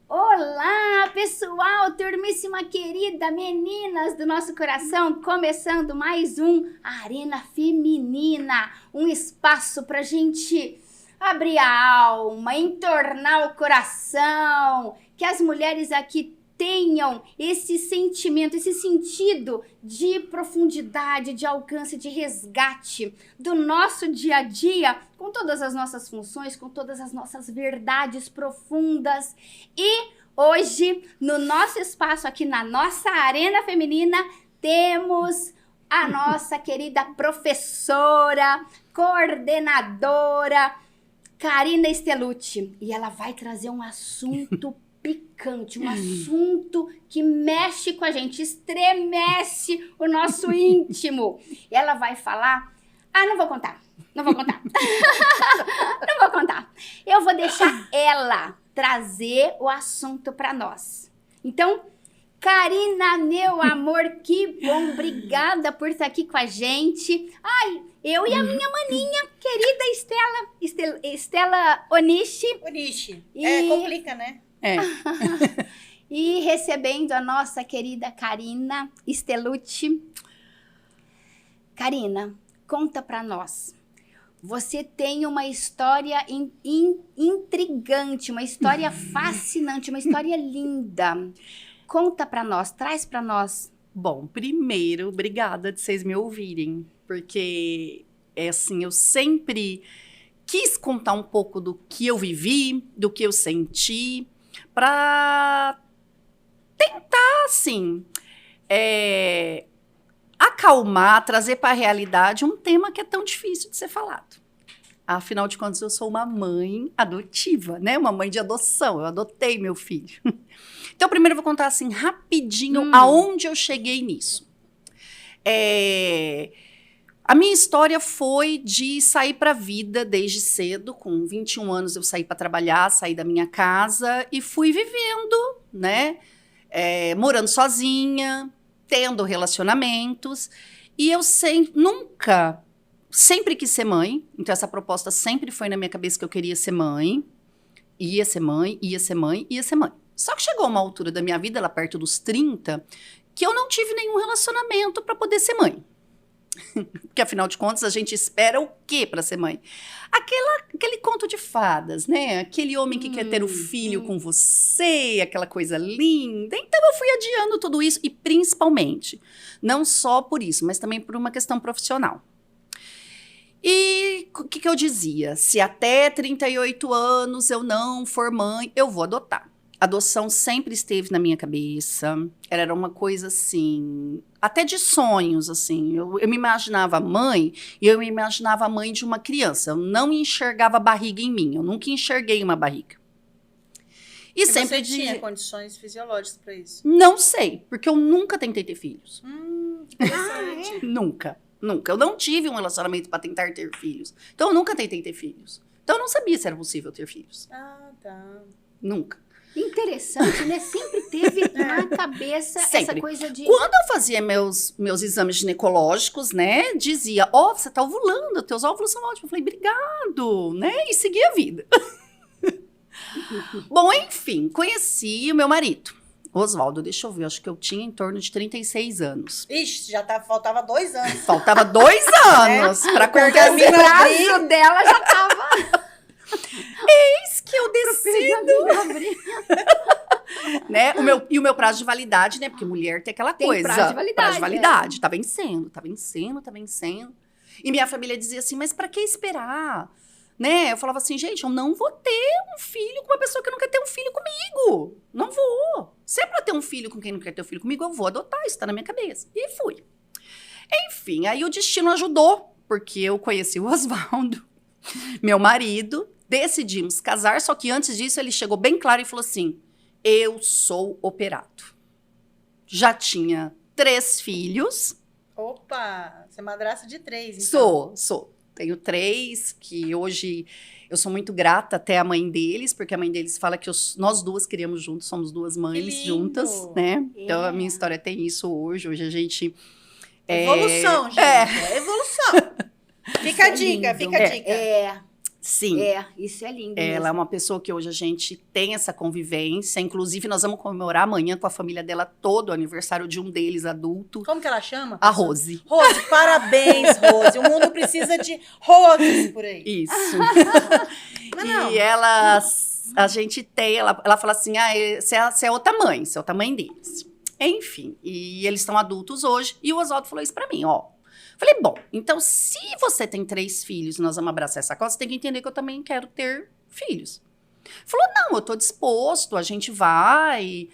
Olá, pessoal, turmíssima querida, meninas do nosso coração, começando mais um Arena Feminina, um espaço pra gente abrir a alma, entornar o coração, que as mulheres aqui tenham esse sentimento, esse sentido de profundidade, de alcance, de resgate do nosso dia a dia, com todas as nossas funções, com todas as nossas verdades profundas. E hoje, no nosso espaço aqui na nossa Arena Feminina, temos a nossa querida professora, coordenadora, Karina Stellucci. E ela vai trazer um assunto picante, um assunto que mexe com a gente, estremece o nosso íntimo. Ela vai falar... não vou contar. Não vou contar. Eu vou deixar ela trazer o assunto para nós. Então, Karina, meu amor, que bom. Obrigada por estar aqui com a gente. Eu e a minha maninha, querida Estela Onishi. Complica, né? E recebendo a nossa querida Karina Stellucci. Karina, conta pra nós. Você tem uma história intrigante, uma história fascinante, uma história linda. Conta pra nós, traz pra nós. Bom, primeiro, obrigada de vocês me ouvirem, porque assim, eu sempre quis contar um pouco do que eu vivi, do que eu senti, para tentar, assim, acalmar, trazer para a realidade um tema que é tão difícil de ser falado. Afinal de contas, eu sou uma mãe adotiva, né? Uma mãe de adoção, eu adotei meu filho. Então, primeiro eu vou contar, assim, rapidinho, aonde eu cheguei nisso. A minha história foi de sair para a vida desde cedo. Com 21 anos eu saí para trabalhar, saí da minha casa e fui vivendo, né? Morando sozinha, tendo relacionamentos. E eu sempre quis ser mãe. Então essa proposta sempre foi na minha cabeça que eu queria ser mãe. Ia ser mãe. Só que chegou uma altura da minha vida, lá perto dos 30, que eu não tive nenhum relacionamento para poder ser mãe. Porque, afinal de contas, a gente espera o quê para ser mãe? Aquele conto de fadas, né? Aquele homem que quer ter o filho com você, aquela coisa linda. Então, eu fui adiando tudo isso e, principalmente, não só por isso, mas também por uma questão profissional. E o que eu dizia? Se até 38 anos eu não for mãe, eu vou adotar. Adoção sempre esteve na minha cabeça. Era uma coisa assim, até de sonhos, assim. Eu me imaginava mãe e eu me imaginava a mãe de uma criança. Eu não enxergava barriga em mim. Eu nunca enxerguei uma barriga. E sempre você tinha condições fisiológicas para isso? Não sei, porque eu nunca tentei ter filhos. Interessante. Nunca. Eu não tive um relacionamento para tentar ter filhos. Então, eu nunca tentei ter filhos. Então, eu não sabia se era possível ter filhos. Tá. Nunca. Interessante, né? Sempre teve na cabeça essa coisa de... Quando eu fazia meus exames ginecológicos, né? Dizia, você tá ovulando, teus óvulos são ótimos. Eu falei, obrigado, né? E segui a vida. Bom, enfim, conheci o meu marido. Oswaldo, deixa eu ver, acho que eu tinha em torno de 36 anos. Ixi, faltava 2 anos. Faltava 2 anos pra concluir. O prazo dela já tava... Eis que eu decido. Né? O meu prazo de validade, né? Porque mulher tem aquela coisa. Prazo de validade. Prazo de validade. Tá vencendo. E minha família dizia assim, mas pra que esperar? Né? Eu falava assim, gente, eu não vou ter um filho com uma pessoa que não quer ter um filho comigo. Não vou. Se é pra ter um filho com quem não quer ter um filho comigo, eu vou adotar. Isso tá na minha cabeça. E fui. Enfim, aí o destino ajudou, porque eu conheci o Oswaldo, meu marido, decidimos casar, só que antes disso ele chegou bem claro e falou assim, eu sou operado. Já tinha 3 filhos. Opa, você é madrasta de 3, então. Sou. Tenho 3, que hoje eu sou muito grata até a mãe deles, porque a mãe deles fala que nós duas criamos juntos, somos 2 mães juntas, né? Então a minha história tem isso hoje. Hoje a gente... Evolução, gente. Evolução. Fica a dica, fica a dica. Sim. Isso é lindo Ela mesmo. é uma pessoa que hoje a gente tem essa convivência. Inclusive, nós vamos comemorar amanhã com a família dela todo, o aniversário de um deles, adulto. Como que ela chama? A Rose. Rose, parabéns, Rose. O mundo precisa de Roses por aí. Isso. Mas não. E ela, a gente tem, ela fala assim, você é outra mãe, você é outra mãe deles. Enfim, e eles estão adultos hoje. E o Oswaldo falou isso pra mim, ó. Falei, bom, então se você tem 3 filhos e nós vamos abraçar essa causa, você tem que entender que eu também quero ter filhos. Falou, não, eu tô disposto, a gente vai.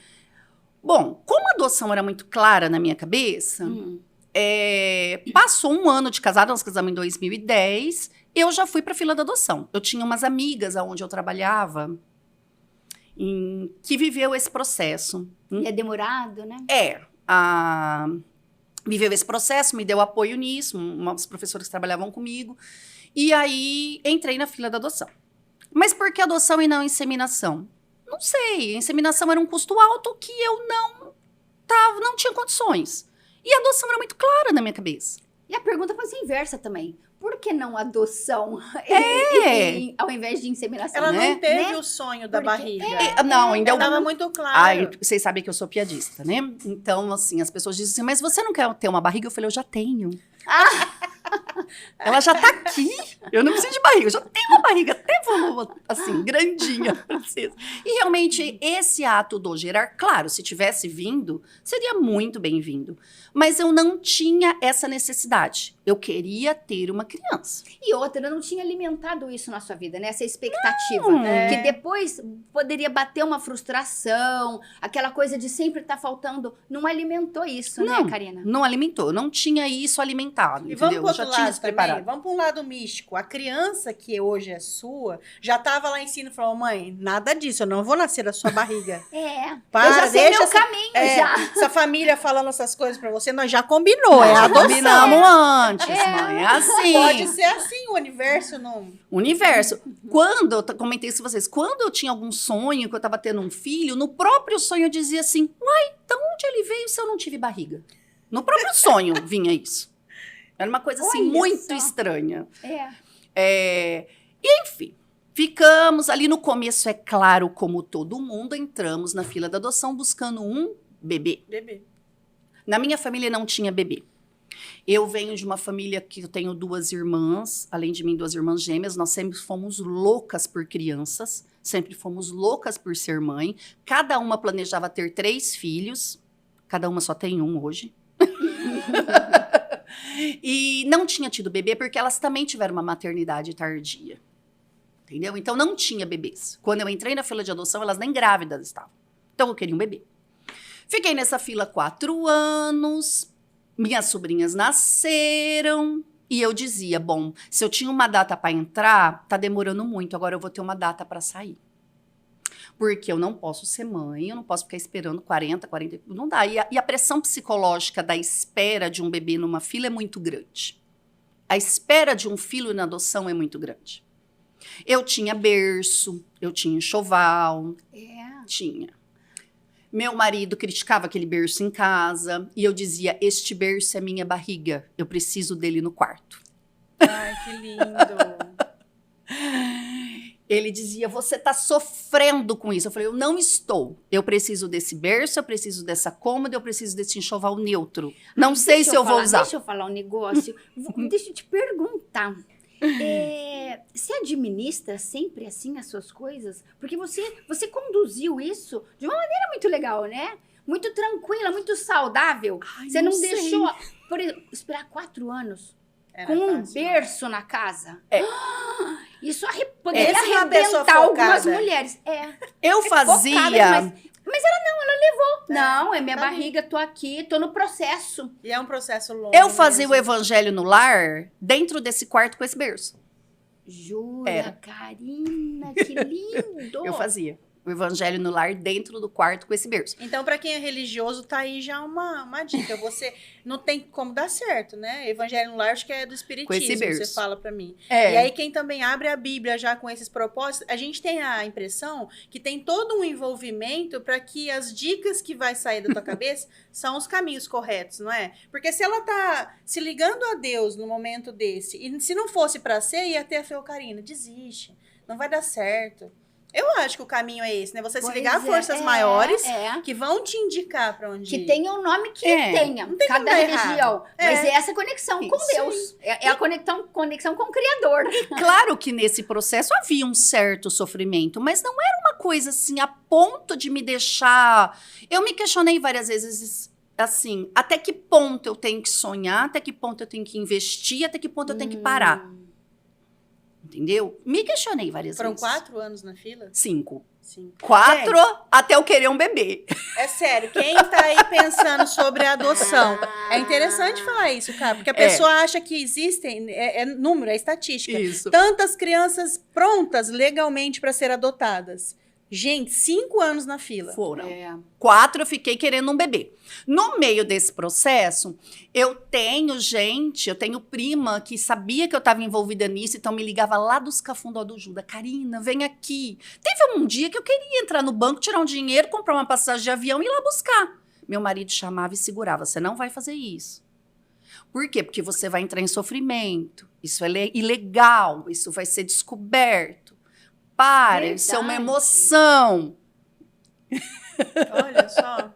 Bom, como a adoção era muito clara na minha cabeça, passou um ano de casada, nós casamos em 2010, eu já fui pra fila da adoção. Eu tinha umas amigas onde eu trabalhava que viveu esse processo. E é demorado, né? Viveu esse processo, me deu apoio nisso, umas professoras que trabalhavam comigo. E aí, entrei na fila da adoção. Mas por que adoção e não inseminação? Não sei, a inseminação era um custo alto que eu não tinha condições. E a adoção era muito clara na minha cabeça. E a pergunta pode ser inversa também. Por que não adoção ao invés de inseminação? Ela né? não teve o sonho da barriga. Não, ainda Estava muito claro. Ai, vocês sabem que eu sou piadista, né? Então, assim, as pessoas dizem assim, mas você não quer ter uma barriga? Eu falei, eu já tenho. Ela já tá aqui. Eu não preciso de barriga, eu já tenho uma barriga até assim, grandinha, princesa. E realmente, esse ato do gerar, claro, se tivesse vindo, seria muito bem-vindo. Mas eu não tinha essa necessidade. Eu queria ter uma criança. E outra, eu não tinha alimentado isso na sua vida, né? Essa expectativa. Não. Que depois poderia bater uma frustração, aquela coisa de sempre estar faltando. Não alimentou isso, né, Karina? Não alimentou, não tinha isso alimentado, E entendeu? vamos Eu para já outro tinha lado isso também. preparado. Vamos para um lado místico. A criança que hoje é sua, já estava lá em cima e falou, mãe, nada disso, eu não vou nascer da sua barriga. Eu já sei meu caminho, já. Essa família falando essas coisas para você, nós já combinou, é a adoção. Combinamos antes, mãe, é assim. Pode ser assim, o universo não... Universo. Quando, eu comentei isso com vocês, quando eu tinha algum sonho, que eu tava tendo um filho, no próprio sonho eu dizia assim, uai, então onde ele veio se eu não tive barriga? No próprio sonho vinha isso. Era uma coisa assim, Olha muito só. estranha. É. E enfim, ficamos ali no começo, é claro, como todo mundo, entramos na fila da adoção buscando um bebê. Na minha família não tinha bebê. Eu venho de uma família que eu tenho 2 irmãs, além de mim 2 irmãs gêmeas, nós sempre fomos loucas por crianças, sempre fomos loucas por ser mãe, cada uma planejava ter 3 filhos, cada uma só tem um hoje. E não tinha tido bebê porque elas também tiveram uma maternidade tardia, entendeu? Então não tinha bebês. Quando eu entrei na fila de adoção, elas nem grávidas estavam. Então eu queria um bebê. Fiquei nessa fila 4 anos, minhas sobrinhas nasceram e eu dizia, bom, se eu tinha uma data para entrar, tá demorando muito, agora eu vou ter uma data para sair. Porque eu não posso ser mãe, eu não posso ficar esperando 40, não dá. E a pressão psicológica da espera de um bebê numa fila é muito grande. A espera de um filho na adoção é muito grande. Eu tinha berço, eu tinha enxoval, tinha. Meu marido criticava aquele berço em casa e eu dizia, este berço é minha barriga, eu preciso dele no quarto. Ai, que lindo. Ele dizia, você tá sofrendo com isso. Eu falei, eu não estou. Eu preciso desse berço, eu preciso dessa cômoda, eu preciso desse enxoval neutro. Não sei se eu vou usar. Deixa eu falar um negócio. Deixa eu te perguntar. Você administra sempre assim as suas coisas? Porque você conduziu isso de uma maneira muito legal, né? Muito tranquila, muito saudável. Ai, Você não sei. deixou, por exemplo, esperar 4 anos Era com um fácil. berço na casa. Isso poderia Essa é uma pessoa arrebentar algumas focada. mulheres. Eu fazia... Mas ela levou. Não, é minha barriga, tô aqui, tô no processo. E é um processo longo. Eu fazia o mesmo. evangelho no lar dentro desse quarto com esse berço. Jura, Era. Karina, que lindo. Eu fazia. O evangelho no lar dentro do quarto com esse berço. Então, para quem é religioso, tá aí já uma dica. Você não tem como dar certo, né? Evangelho no lar, acho que é do espiritismo, berço. você fala para mim. É. E aí, quem também abre a Bíblia já com esses propósitos, a gente tem a impressão que tem todo um envolvimento para que as dicas que vai sair da tua cabeça são os caminhos corretos, não é? Porque se ela tá se ligando a Deus no momento desse, e se não fosse para ser, ia ter a Feocarina, desiste, não vai dar certo. Eu acho que o caminho é esse, né? Você se ligar a forças maiores que vão te indicar para onde que ir. tenha o nome que tenha, não tem como cada dar religião. errado. Mas é essa conexão com Deus. É a conexão com o Criador. Claro que nesse processo havia um certo sofrimento, mas não era uma coisa assim a ponto de me deixar... Eu me questionei várias vezes, assim, até que ponto eu tenho que sonhar, até que ponto eu tenho que investir, até que ponto eu tenho que parar. Entendeu? Me questionei várias Foram vezes. 4 anos na fila? 5. 4 até eu querer um bebê. É sério, quem tá aí pensando sobre a adoção, é interessante falar isso, cara, porque a pessoa acha que existem, número, é estatística, Isso. tantas crianças prontas legalmente para ser adotadas. Gente, 5 anos na fila. Foram. 4 eu fiquei querendo um bebê. No meio desse processo, eu tenho prima que sabia que eu estava envolvida nisso, então me ligava lá dos Cafundó do Juda. Karina, vem aqui. Teve um dia que eu queria entrar no banco, tirar um dinheiro, comprar uma passagem de avião e ir lá buscar. Meu marido chamava e segurava, você não vai fazer isso. Por quê? Porque você vai entrar em sofrimento. Isso é ilegal, isso vai ser descoberto. Para, isso é uma emoção. Olha só.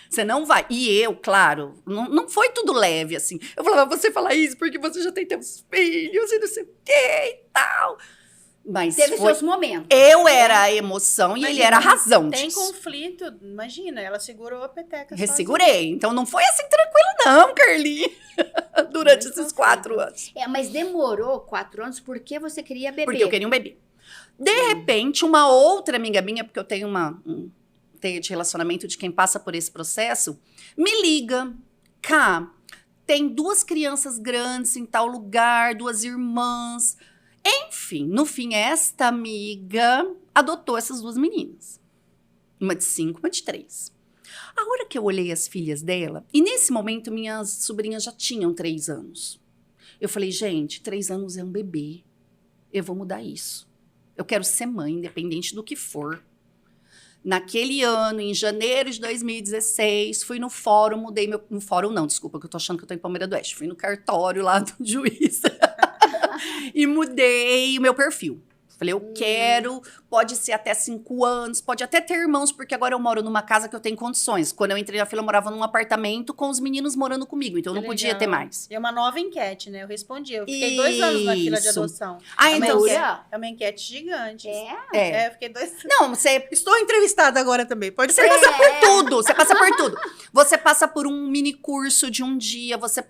Você não vai. E eu, claro, não foi tudo leve, assim. Eu falava, você fala isso porque você já tem teus filhos e não sei o quê e tal. Mas teve seus momentos. Eu era a emoção e ele era a razão tem disso. Conflito, imagina, ela segurou a peteca. Ressegurei. Então não foi assim tranquilo não, Carlinhos. Durante esses 4 anos. Mas demorou 4 anos porque você queria bebê. Porque eu queria um bebê. De repente, uma outra amiga minha, porque eu tenho um teia de relacionamento de quem passa por esse processo, me liga. Cá, tem 2 crianças grandes em tal lugar, 2 irmãs. Enfim, no fim, esta amiga adotou essas 2 meninas. Uma de 5, uma de 3. A hora que eu olhei as filhas dela, e nesse momento minhas sobrinhas já tinham 3 anos. Eu falei, gente, 3 anos é um bebê. Eu vou mudar isso. Eu quero ser mãe, independente do que for. Naquele ano, em janeiro de 2016, fui no fórum, mudei meu... No fórum não, desculpa, que eu tô achando que eu tô em Palmeira do Oeste. Fui no cartório lá do juiz e mudei o meu perfil. Falei, eu quero, pode ser até 5 anos, pode até ter irmãos, porque agora eu moro numa casa que eu tenho condições. Quando eu entrei na fila, eu morava num apartamento com os meninos morando comigo, então eu não podia ter mais. E é uma nova enquete, né? Eu respondi. Eu fiquei 2 anos na fila de adoção. Então, é uma enquete gigante. Eu fiquei 2 Não, você... Estou entrevistada agora também, pode ser. Você passa por tudo, você passa por tudo. Você passa por um mini curso de um dia, você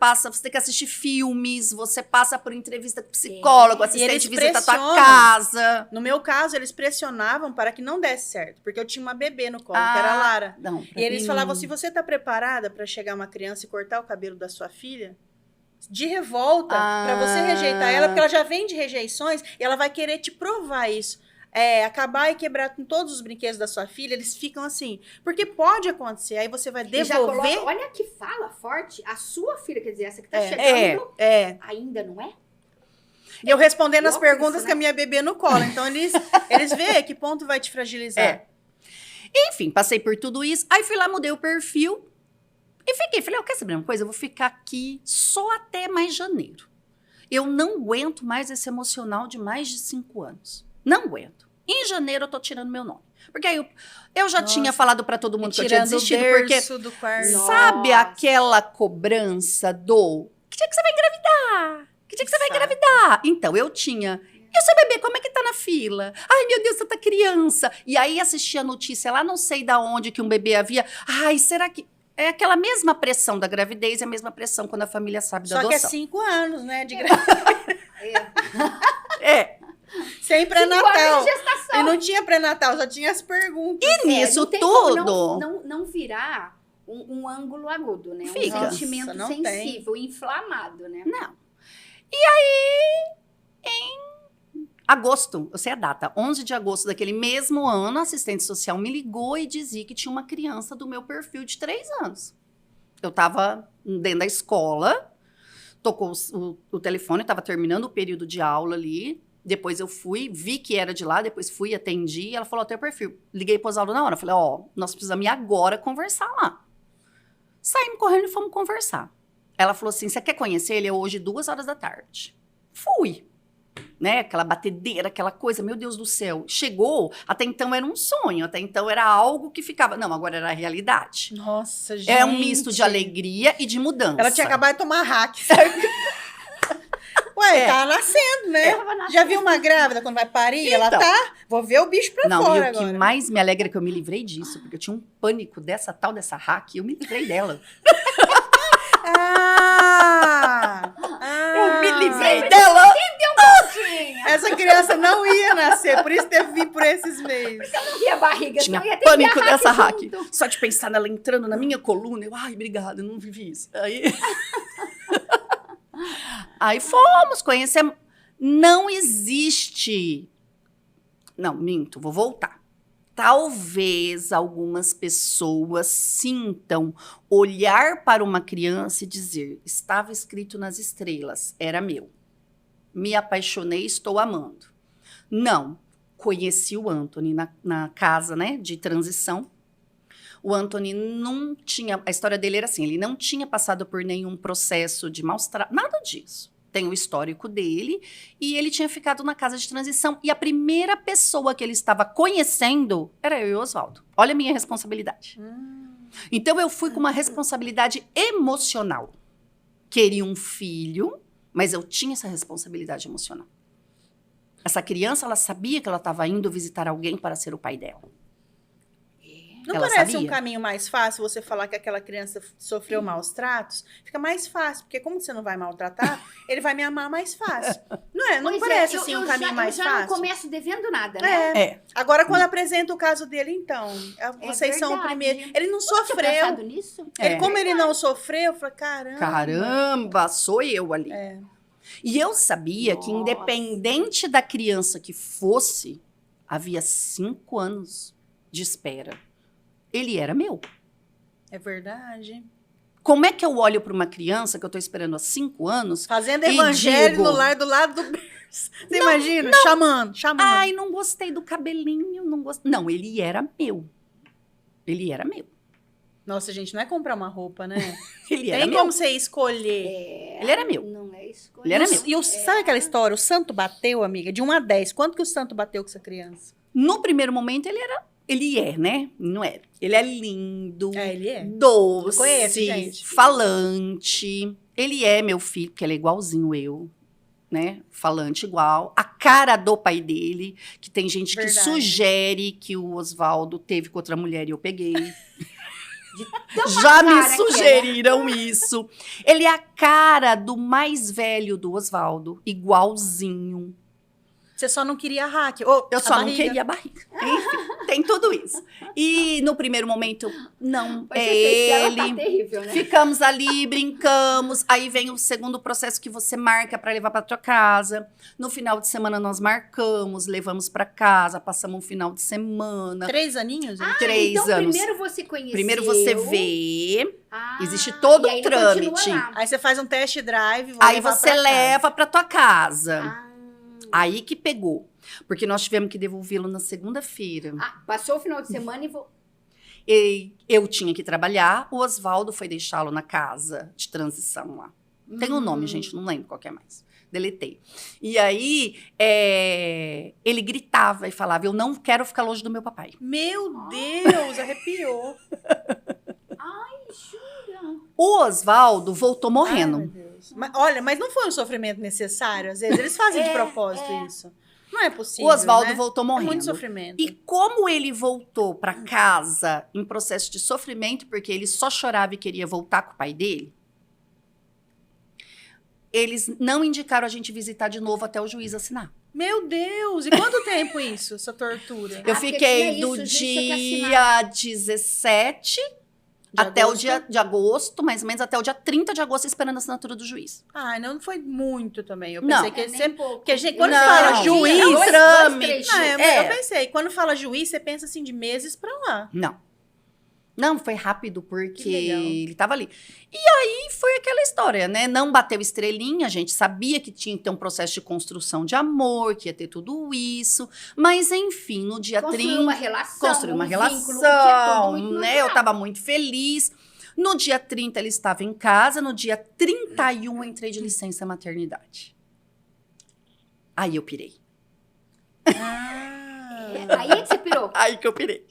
tem que assistir filmes, você passa por entrevista com psicólogo, assistente visita a tua casa. No meu caso, eles pressionavam para que não desse certo, porque eu tinha uma bebê no colo, que era a Lara. Não, e eles falavam, se você tá preparada para chegar uma criança e cortar o cabelo da sua filha, de revolta, para você rejeitar ela, porque ela já vem de rejeições e ela vai querer te provar isso. Acabar e quebrar com todos os brinquedos da sua filha, eles ficam assim. Porque pode acontecer, aí você vai devolver... Olha que fala forte, a sua filha, quer dizer, essa que tá chegando, ainda não é? E eu respondendo as perguntas com a minha bebê no colo. Então, eles veem que ponto vai te fragilizar. Enfim, passei por tudo isso. Aí fui lá, mudei o perfil e fiquei. Falei, quer saber uma coisa? Eu vou ficar aqui só até mais janeiro. Eu não aguento mais esse emocional de mais de 5 anos. Não aguento. Em janeiro eu tô tirando meu nome. Porque aí eu já tinha falado pra todo mundo que eu tinha desistido. Porque sabe aquela cobrança do... Que dia que você vai engravidar? Que dia que você vai engravidar? Então, eu tinha... E o seu bebê, como é que tá na fila? Ai, meu Deus, você tá criança. E aí, assistia a notícia lá, não sei da onde que um bebê havia. Ai, será que... É aquela mesma pressão da gravidez, é a mesma pressão quando a família sabe da adoção. Só que é 5 anos, né, de gravidez. Sem pré-natal. E não tinha pré-natal, só tinha as perguntas. E nisso tudo... Não virar um ângulo agudo, né? Fica. Um sentimento sensível, inflamado, né? Não. E aí, em Agosto, eu sei a data, 11 de agosto daquele mesmo ano, a assistente social me ligou e dizia que tinha uma criança do meu perfil de 3 anos. Eu estava dentro da escola, tocou o telefone, estava terminando o período de aula ali, depois eu fui, vi que era de lá, depois fui, atendi, e ela falou, teu perfil. Liguei para Osvaldo na hora, falei, nós precisamos ir agora conversar lá. Saímos correndo e fomos conversar. Ela falou assim, você quer conhecer ele? É hoje 2h da tarde. Fui. Né? Aquela batedeira, aquela coisa, meu Deus do céu. Chegou, até então era um sonho, até então era algo que ficava... Não, agora era a realidade. Nossa, gente. É um misto de alegria e de mudança. Ela tinha acabado de tomar hack, sabe? Ué, tava nascendo, né? Já viu uma grávida quando vai parir? Então, ela tá... Vou ver o bicho pra não, fora e o que agora. mais me alegra é que eu me livrei disso, porque eu tinha um pânico dessa hack, e eu me livrei dela. Eu me livrei dela! Essa criança não ia nascer, por isso teve que vir por esses meios. Eu não vi a barriga, Tinha então ia ter pânico que ver a dessa hack. junto. Só de pensar nela entrando na minha coluna, eu, ai, obrigada, eu não vivi isso. Aí fomos, conhecemos. Não existe. Não, minto, vou voltar. Talvez algumas pessoas sintam olhar para uma criança e dizer, estava escrito nas estrelas, era meu. Me apaixonei, estou amando. Não, conheci o Anthony na casa, né, de transição. O Anthony não tinha, a história dele era assim, ele não tinha passado por nenhum processo de maus tratos, nada disso. Tem o histórico dele e ele tinha ficado na casa de transição e a primeira pessoa que ele estava conhecendo era eu e o Osvaldo. Olha a minha responsabilidade. Então eu fui com uma responsabilidade emocional. Queria um filho, mas eu tinha essa responsabilidade emocional. Essa criança, ela sabia que ela estava indo visitar alguém para ser o pai dela. Não Ela parece sabia. um caminho mais fácil você falar que aquela criança sofreu maus tratos? Fica mais fácil, porque como você não vai maltratar, ele vai me amar mais fácil. Não é? Não Pois parece é, assim eu um caminho mais eu já não fácil? começo devendo nada, né? É. Agora, quando apresenta o caso dele, então, vocês são o verdade. primeiro. Ele não Tinha sofreu. pensado nisso? Como ele não sofreu, eu falei, caramba. Caramba, sou eu ali. É. E eu sabia que, Nossa. independente da criança que fosse, havia 5 anos de espera. Ele era meu. É verdade. Como é que eu olho para uma criança que eu estou esperando há 5 anos? Fazendo E evangelho digo- no lar do lado do berço. Você imagina? Chamando. Ai, não gostei do cabelinho, não gostei. Não, ele era meu. Ele era meu. Nossa, gente, não é comprar uma roupa, né? Ele era Tem meu. como você escolher. Ele era meu. Não é escolha. Ele era meu. E sabe aquela história? O santo bateu, amiga? De 1 a 10. Quanto que o santo bateu com essa criança? No primeiro momento, ele é, né? Não era. Ele é lindo. Ele é. Doce, Eu conheço, gente. falante. Ele é meu filho, porque ele é igualzinho eu, né? Falante igual. A cara do pai dele, que tem gente que Verdade. sugere que o Osvaldo teve com outra mulher e eu peguei. Tão Já me cara que é, né? sugeriram isso. Ele é a cara do mais velho do Osvaldo, igualzinho. Você só não queria hack. Eu só não queria a barriga. Enfim, tem tudo isso. E no primeiro momento, não, Pois é essa ele. tá terrível, né? Ficamos ali, brincamos. Aí vem o segundo processo que você marca para levar para tua casa. No final de semana nós marcamos, levamos para casa, passamos um final de semana. 3 aninhos? né? 3 então, anos. primeiro você conheceu. Primeiro você vê, Ah, existe todo e aí um ele continua trâmite. lá. Aí você faz um test drive. Aí você leva para tua casa. Ah. Aí que pegou. Porque nós tivemos que devolvê-lo na segunda-feira. Passou o final de semana e vou. E eu tinha que trabalhar, o Osvaldo foi deixá-lo na casa de transição lá. Tem um nome, gente, não lembro qual que é mais. Deletei. E aí, ele gritava e falava, eu não quero ficar longe do meu papai. Meu Deus, arrepiou. Ai, jura? O Osvaldo voltou Ai, meu morrendo. Deus. Olha, mas não foi um sofrimento necessário. Às vezes eles fazem de propósito isso. Não é possível, O Osvaldo né? voltou É morrendo. muito sofrimento. E como ele voltou para casa em processo de sofrimento, porque ele só chorava e queria voltar com o pai dele, eles não indicaram a gente visitar de novo até o juiz assinar. Meu Deus, e quanto tempo isso, essa tortura? Eu porque tinha fiquei isso, do o juiz tinha que dia 17 Até o dia de agosto, mais ou menos, até o dia 30 de agosto, esperando a assinatura do juiz. Ah, não foi muito também. Eu Não. pensei que É ele nem sempre... pouco. Porque a gente, quando Não, fala juiz... é um dois, trâmite. três Não, dias. eu pensei, quando fala juiz, você pensa assim, de meses pra lá. Não, foi rápido, porque Que legal. ele tava ali. E aí foi aquela história, né? Não bateu estrelinha, a gente sabia que tinha que ter um processo de construção de amor, que ia ter tudo isso. Mas, enfim, no dia 30... Construiu uma relação, Construiu uma um relação, vínculo, que é tudo muito né? Eu natural. tava muito feliz. No dia 30, ele estava em casa. No dia 31, eu entrei de licença maternidade. Aí eu pirei. Aí que você pirou. Aí que eu pirei.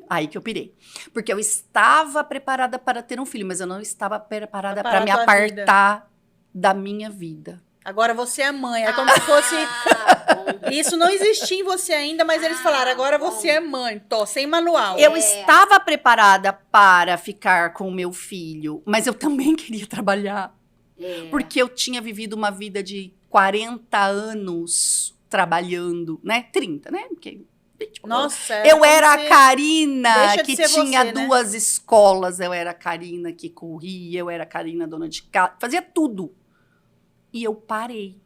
Aí que eu pirei. Porque eu estava preparada para ter um filho, mas eu não estava preparada para me Para a tua vida. apartar da minha vida. Agora você é mãe. É como se fosse... Bom. Isso não existia em você ainda, mas eles falaram, agora você é mãe. Tô, sem manual. Eu estava preparada para ficar com o meu filho, mas eu também queria trabalhar. É. Porque eu tinha vivido uma vida de 40 anos trabalhando, né? 30, né? Porque, tipo, Nossa. eu era a você- Karina deixa de que ser tinha você, né? 2 escolas, eu era a Karina que corria, eu era a Karina dona de casa, fazia tudo. E eu parei.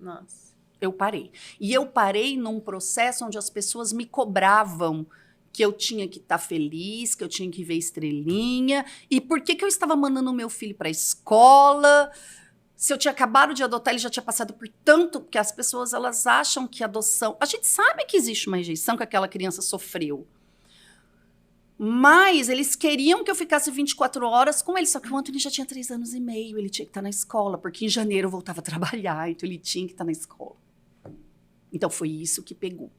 Nossa. Eu parei. E eu parei num processo onde as pessoas me cobravam que eu tinha que estar feliz, que eu tinha que ver estrelinha. E por que eu estava mandando o meu filho para a escola? Se eu tinha acabado de adotar, ele já tinha passado por tanto, porque as pessoas elas acham que adoção... A gente sabe que existe uma rejeição que aquela criança sofreu. Mas eles queriam que eu ficasse 24 horas com ele. Só que o Anthony já tinha 3 anos e meio, ele tinha que estar na escola, porque em janeiro eu voltava a trabalhar, então ele tinha que estar na escola. Então foi isso que pegou.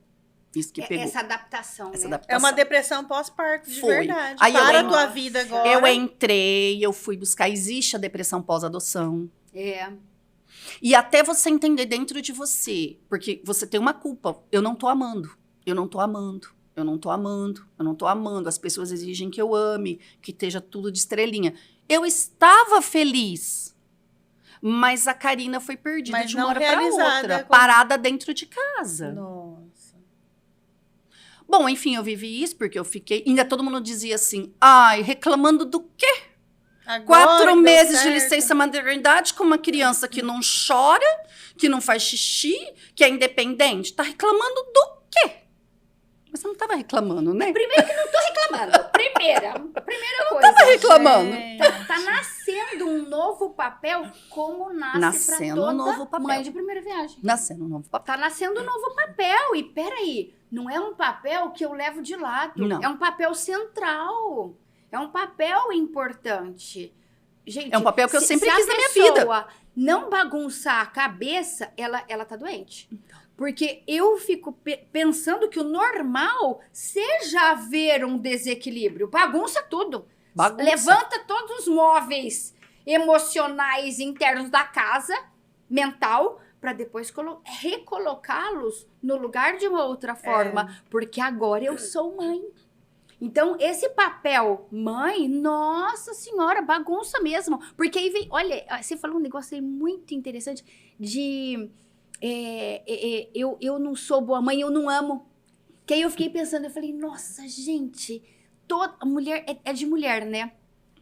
Isso que pegou. Essa adaptação, Essa né? adaptação. É uma depressão pós-parto, de Foi. verdade. Aí eu Para a en- tua vida agora. Eu entrei, eu fui buscar. Existe a depressão pós-adoção. É. E até você entender dentro de você. Porque você tem uma culpa. Eu não tô amando. Eu não tô amando. Eu não tô amando. Eu não tô amando. As pessoas exigem que eu ame, que esteja tudo de estrelinha. Eu estava feliz. Mas a Karina foi perdida Mas de uma não hora para realizada, outra. como- Parada dentro de casa. Nossa. Bom, enfim, eu vivi isso porque eu fiquei... Ainda todo mundo dizia assim, ai, reclamando do quê? Agora 4 deu meses de certo. licença maternidade com uma criança que não chora, que não faz xixi, que é independente. Tá reclamando do quê? Mas você não tava reclamando, né? Primeiro que não tô reclamando. Primeira coisa. Tava reclamando. Gente. Tá nascendo um novo papel como nasce Nascendo pra toda um novo papel. mãe de primeira viagem. Nascendo um novo papel. Tá nascendo um novo papel. E peraí, não é um papel que eu levo de lado. Não. É um papel central. É um papel importante. Gente, É um papel que eu sempre se quis na minha a vida. pessoa não bagunçar a cabeça, ela tá doente. Porque eu fico pensando que o normal seja haver um desequilíbrio. Bagunça tudo. Bagunça. Levanta todos os móveis emocionais internos da casa, mental, para depois recolocá-los no lugar de uma outra forma. Porque agora eu sou mãe. Então, esse papel mãe, nossa senhora, bagunça mesmo. Porque aí vem, olha, você falou um negócio aí muito interessante de eu não sou boa mãe, eu não amo. Que aí eu fiquei pensando, eu falei, nossa, gente, toda mulher é de mulher, né?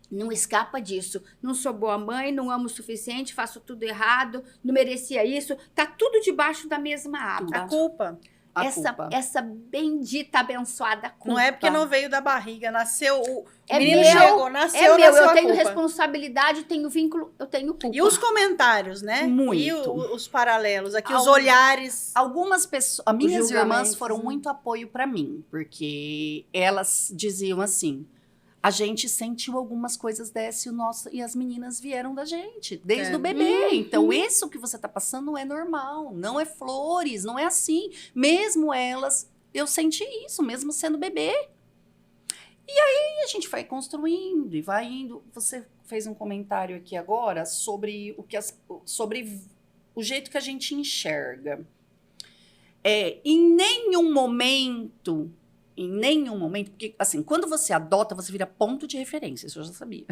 Não escapa disso. Não sou boa mãe, não amo o suficiente, faço tudo errado, não merecia isso. Tá tudo debaixo da mesma aba. A culpa. A culpa. Essa bendita, abençoada culpa. Não é porque não veio da barriga, nasceu. O É menino meu, chegou, nasceu, É meu, nasceu eu a tenho culpa. responsabilidade, tenho vínculo, eu tenho culpa. E os comentários, né? Muito. E os paralelos, aqui, os Algum- olhares. Algumas pessoas, as minhas julgamentos, irmãs foram né? muito apoio pra mim, porque elas diziam assim: a gente sentiu algumas coisas dessa e as meninas vieram da gente, desde o bebê. Então, isso que você tá passando não é normal, não é flores, não é assim. Mesmo elas, eu senti isso, mesmo sendo bebê. E aí a gente vai construindo e vai indo. Você fez um comentário aqui agora sobre sobre o jeito que a gente enxerga. Em nenhum momento, porque assim, quando você adota, você vira ponto de referência, isso eu já sabia.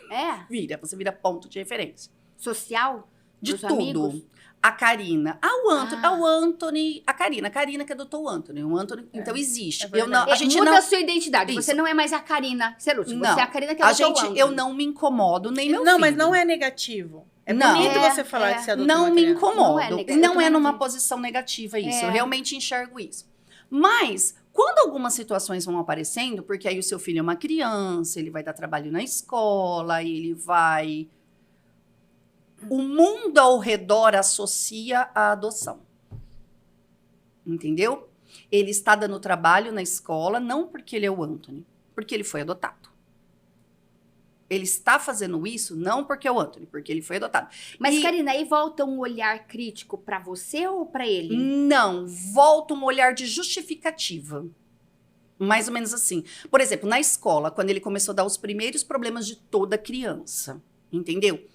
É, Você vira ponto de referência. social, De dos tudo. amigos. A Karina. O Anthony. A Karina que adotou o Anthony. O Anthony, então, existe. verdade. A gente muda não... a sua identidade. Isso. Você não é mais a Karina Cerutti. Não. Você é a Karina que adotou o Anthony. Eu não me incomodo, nem meu Não, filho. mas não é negativo. É Não. bonito você falar que você adotou Não uma me criança. incomodo. Não é negativo. Eu Não também é não numa tenho. posição negativa isso. É. Eu realmente enxergo isso. Mas, quando algumas situações vão aparecendo, porque aí o seu filho é uma criança, ele vai dar trabalho na escola, ele vai... O mundo ao redor associa a adoção. Entendeu? Ele está dando trabalho na escola, não porque ele é o Anthony, porque ele foi adotado. Ele está fazendo isso não porque é o Anthony, porque ele foi adotado. Mas, Karina, aí volta um olhar crítico pra você ou pra ele? Não, volta um olhar de justificativa. Mais ou menos assim. Por exemplo, na escola, quando ele começou a dar os primeiros problemas de toda criança, entendeu?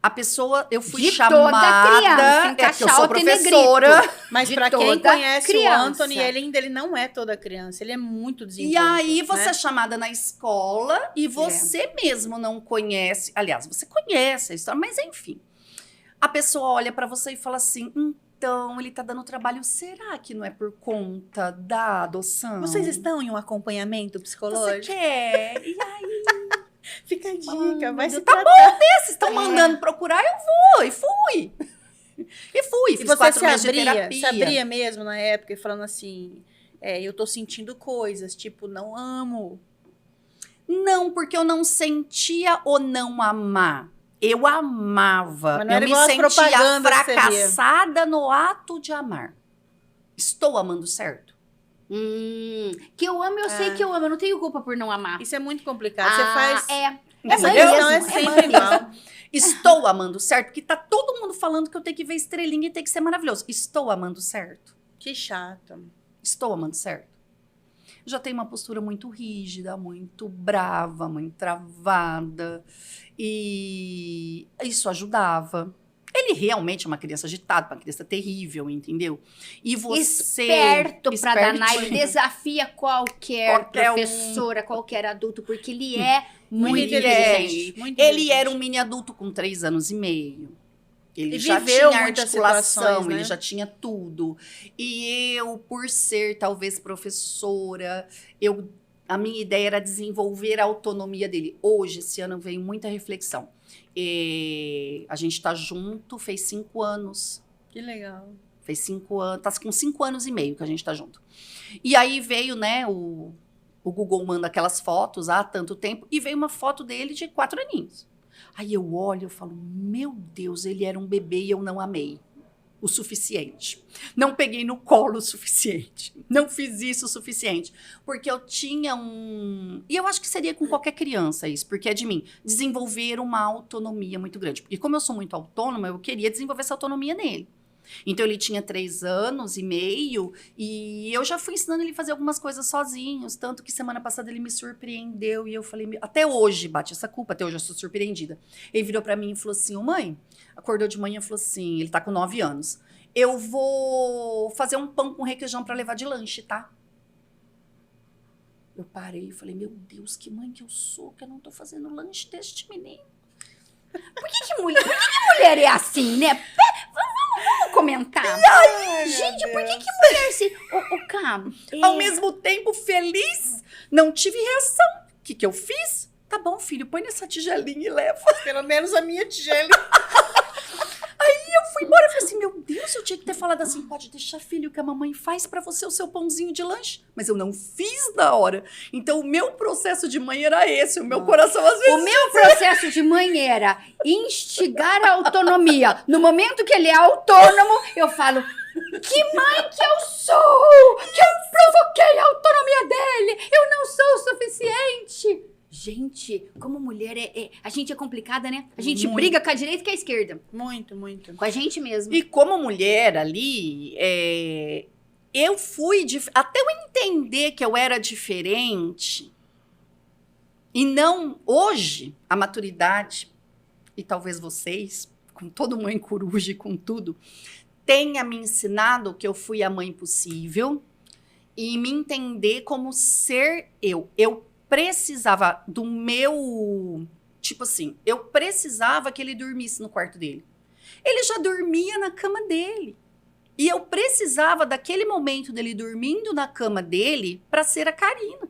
A pessoa, eu fui De chamada... toda criança, porque eu encaixar sou o professora. Mas De pra quem toda conhece criança. o Anthony, ele não é toda criança. Ele é muito E desenvolto. aí você né? é chamada na escola e você mesmo não conhece. Aliás, você conhece a história, mas enfim. A pessoa olha pra você e fala assim: então, ele tá dando trabalho. Será que não é por conta da adoção? Vocês estão em um acompanhamento Você psicológico? quer? E aí? Fica a dica, Mano, vai se tá tratar. bom, vocês estão mandando procurar, eu vou. E fui. E fui. E Fiz você 4 se meses de abria, terapia. se abria mesmo na época, falando assim, eu tô sentindo coisas, tipo, não amo. Não, porque eu não sentia o não amar. Eu amava. Mas não Eu era me igual as sentia propagandas que você via. fracassada no ato de amar. Estou amando certo? Que eu amo, eu sei que eu amo. Eu não tenho culpa por não amar. Isso é muito complicado. Você faz... Essa mãe questão mesmo, é mãe sempre mesmo. igual. Estou amando certo? Porque tá todo mundo falando que eu tenho que ver estrelinha e tem que ser maravilhoso. Estou amando certo? Que chato. Estou amando certo? Eu já tenho uma postura muito rígida, muito brava, muito travada. E isso ajudava. Ele realmente é uma criança agitada, uma criança terrível, entendeu? E você... Esperto pra danar. Ele espertinho. desafia qualquer Qualquer um. professora, qualquer adulto, porque ele é muito Muito inteligente. Muito Ele inteligente. era um mini adulto com 3 anos e meio. Ele E já viveu tinha muitas articulação, situações, né? ele já tinha tudo. E eu, por ser talvez professora, a minha ideia era desenvolver a autonomia dele. Hoje, esse ano, veio muita reflexão. A gente tá junto, fez 5 anos. Que legal. Fez 5 anos, tá com 5 anos e meio que a gente tá junto. E aí veio, né, o Google manda aquelas fotos há tanto tempo, e veio uma foto dele de 4 aninhos. Aí eu olho e falo, meu Deus, ele era um bebê e eu não amei o suficiente. Não peguei no colo o suficiente. Não fiz isso o suficiente. Porque eu tinha E eu acho que seria com qualquer criança isso, porque é de mim. Desenvolver uma autonomia muito grande. Porque como eu sou muito autônoma, eu queria desenvolver essa autonomia nele. Então ele tinha 3 anos e meio e eu já fui ensinando ele a fazer algumas coisas sozinhos, tanto que semana passada ele me surpreendeu e eu falei, até hoje bate essa culpa, até hoje eu sou surpreendida. Ele virou pra mim e falou assim, ô mãe, acordou de manhã e falou assim, ele tá com 9 anos, eu vou fazer um pão com requeijão pra levar de lanche, tá? Eu parei e falei, meu Deus, que mãe que eu sou, que eu não tô fazendo lanche deste menino. Por que mulher é assim, né? Vamos comentar. Gente, por que mulher se... Ô, Cam, Ao mesmo tempo, feliz, não tive reação. O que eu fiz? Tá bom, filho, põe nessa tigelinha e leva. Pelo menos a minha tigela. Eu fui embora e falei assim, meu Deus, eu tinha que ter falado assim, pode deixar, filho, que a mamãe faz pra você o seu pãozinho de lanche. Mas eu não fiz na hora. Então, o meu processo de mãe era esse. O meu coração, às vezes... O meu processo de mãe era instigar a autonomia. No momento que ele é autônomo, eu falo, que mãe que eu sou! Que eu provoquei a autonomia dele! Eu não sou o suficiente! Gente, como mulher, a gente é complicada, né? A gente Muito. briga com a direita e com a esquerda. Muito, muito. Com a gente mesmo. E como mulher ali, eu fui... Até eu entender que eu era diferente, e não... Hoje, a maturidade, e talvez vocês, com todo mãe coruja e com tudo, tenha me ensinado que eu fui a mãe possível e me entender como ser eu. Eu precisava do meu... Tipo assim, eu precisava que ele dormisse no quarto dele. Ele já dormia na cama dele. E eu precisava daquele momento dele dormindo na cama dele para ser a Karina.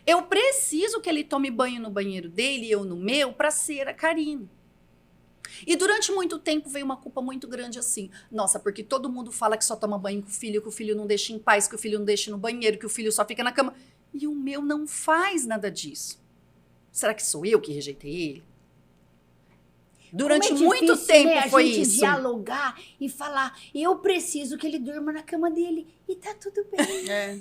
Eu preciso que ele tome banho no banheiro dele e eu no meu para ser a Karina. E durante muito tempo veio uma culpa muito grande assim. Nossa, porque todo mundo fala que só toma banho com o filho, que o filho não deixa em paz, que o filho não deixa no banheiro, que o filho só fica na cama. E o meu não faz nada disso. Será que sou eu que rejeitei ele? Durante muito difícil, tempo né, foi a gente isso. dialogar e falar, eu preciso que ele durma na cama dele. E tá tudo bem. É.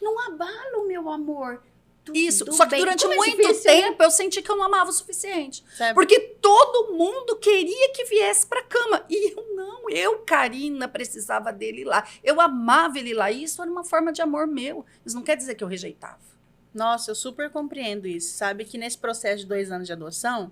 Não abala o meu amor. Tudo Isso, só que bem. durante Como é muito difícil, né? tempo eu senti que eu não amava o suficiente. Sabe? Porque todo mundo queria que viesse pra cama. E eu não, Karina, precisava dele lá. Eu amava ele lá. E isso era uma forma de amor meu. Isso não quer dizer que eu rejeitava. Nossa, eu super compreendo isso. Sabe que nesse processo de 2 anos de adoção,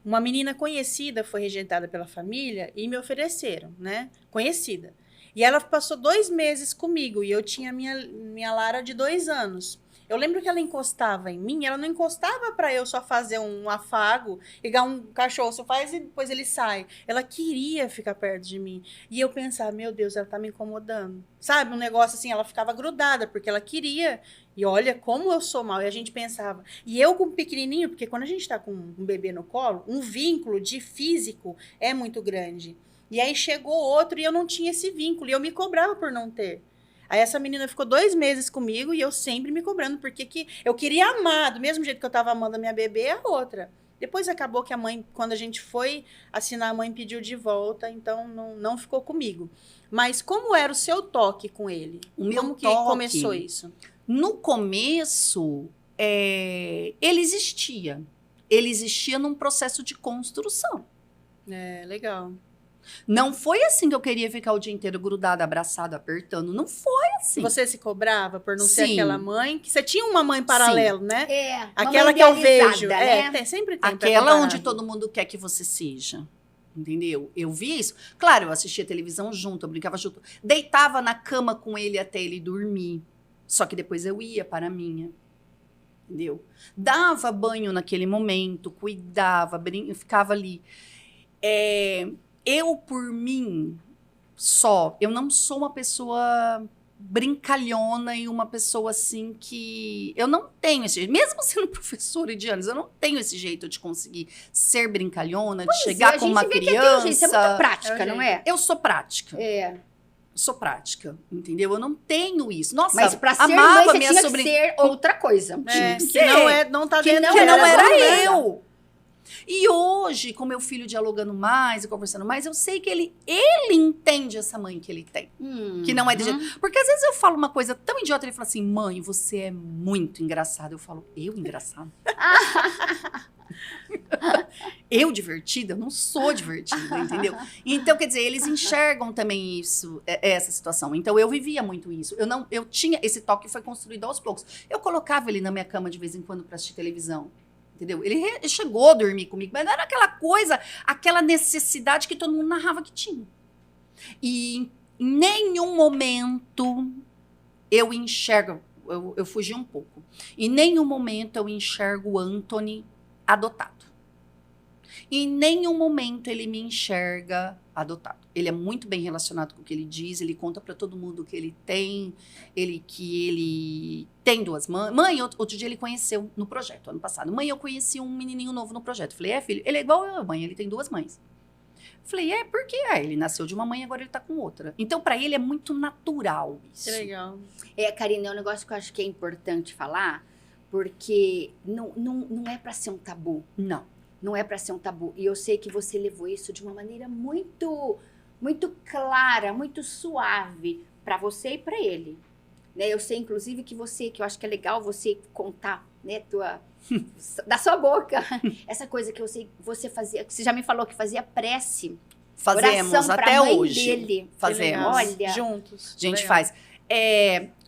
uma menina conhecida foi rejeitada pela família e me ofereceram, né? Conhecida. E ela passou 2 meses comigo e eu tinha minha Lara de 2 anos. Eu lembro que ela encostava em mim, ela não encostava para eu só fazer um afago, igual um cachorro, só faz e depois ele sai. Ela queria ficar perto de mim. E eu pensava, meu Deus, ela tá me incomodando. Sabe, um negócio assim, ela ficava grudada, porque ela queria. E olha como eu sou mal. E a gente pensava. E eu com pequenininho, porque quando a gente tá com um bebê no colo, um vínculo de físico é muito grande. E aí chegou outro e eu não tinha esse vínculo. E eu me cobrava por não ter. Aí essa menina ficou 2 meses comigo e eu sempre me cobrando, porque eu queria amar, do mesmo jeito que eu tava amando a minha bebê, a outra. Depois acabou que a mãe, quando a gente foi assinar, a mãe pediu de volta, então não ficou comigo. Mas como era o seu toque com ele? O meu como que toque, começou isso? No começo, ele existia. Ele existia num processo de construção. É, legal. Não foi assim que eu queria ficar o dia inteiro grudada, abraçada, apertando. Não foi assim. Você se cobrava por não ser Sim. aquela mãe? Que você tinha uma mãe paralela, né? É, Aquela mamãe que eu idealizada, vejo. né? Sempre tem. pra Aquela comparar. onde todo mundo quer que você seja. Entendeu? Eu vi isso. Claro, eu assistia televisão junto, eu brincava junto. Deitava na cama com ele até ele dormir. Só que depois eu ia para a minha. Entendeu? Dava banho naquele momento, cuidava, ficava ali. Eu, por mim, eu não sou uma pessoa brincalhona e uma pessoa assim que... Eu não tenho esse jeito. Mesmo sendo professora de anos, eu não tenho esse jeito de conseguir ser brincalhona, de chegar com uma criança. Isso é muito prática, não é? Eu sou prática. É. Sou prática, entendeu? Eu não tenho isso. Nossa, Mas pra ser mãe, amava você minha tinha sobrinha. que ser outra coisa. É, que que não tá que dentro Que não era dela. eu. E hoje, com meu filho dialogando mais e conversando mais, eu sei que ele entende essa mãe que ele tem. Que não é de jeito. Porque às vezes eu falo uma coisa tão idiota, ele fala assim: mãe, você é muito engraçada. Eu falo, eu engraçada? Eu divertida? Eu não sou divertida, entendeu? Então, quer dizer, eles enxergam também isso, essa situação. Então, eu vivia muito isso. Eu tinha, esse toque foi construído aos poucos. Eu colocava ele na minha cama de vez em quando para assistir televisão. Entendeu? Ele chegou a dormir comigo, mas não era aquela coisa, aquela necessidade que todo mundo narrava que tinha. E em nenhum momento eu enxergo, eu fugi um pouco, em nenhum momento eu enxergo o Anthony adotado. Em nenhum momento ele me enxerga adotado. Ele é muito bem relacionado com o que ele diz, ele conta para todo mundo que ele tem, que ele tem 2 mães. Mãe, outro dia ele conheceu no projeto, ano passado. Mãe, eu conheci um menininho novo no projeto. Falei, filho? Ele é igual eu, mãe, ele tem 2 mães. Falei, por quê? Ele nasceu de uma mãe, agora ele tá com outra. Então, para ele é muito natural isso. Que legal. Karina, é um negócio que eu acho que é importante falar, porque não é para ser um tabu. Não é para ser um tabu. E eu sei que você levou isso de uma maneira muito, muito clara, muito suave para você e para ele. Né? Eu sei, inclusive, que eu acho que é legal você contar, né, da sua boca, essa coisa que eu sei que você fazia, que você já me falou que fazia prece. Fazemos oração até pra mãe hoje. dele. Fazemos. Olha. Juntos. A gente Legal. faz.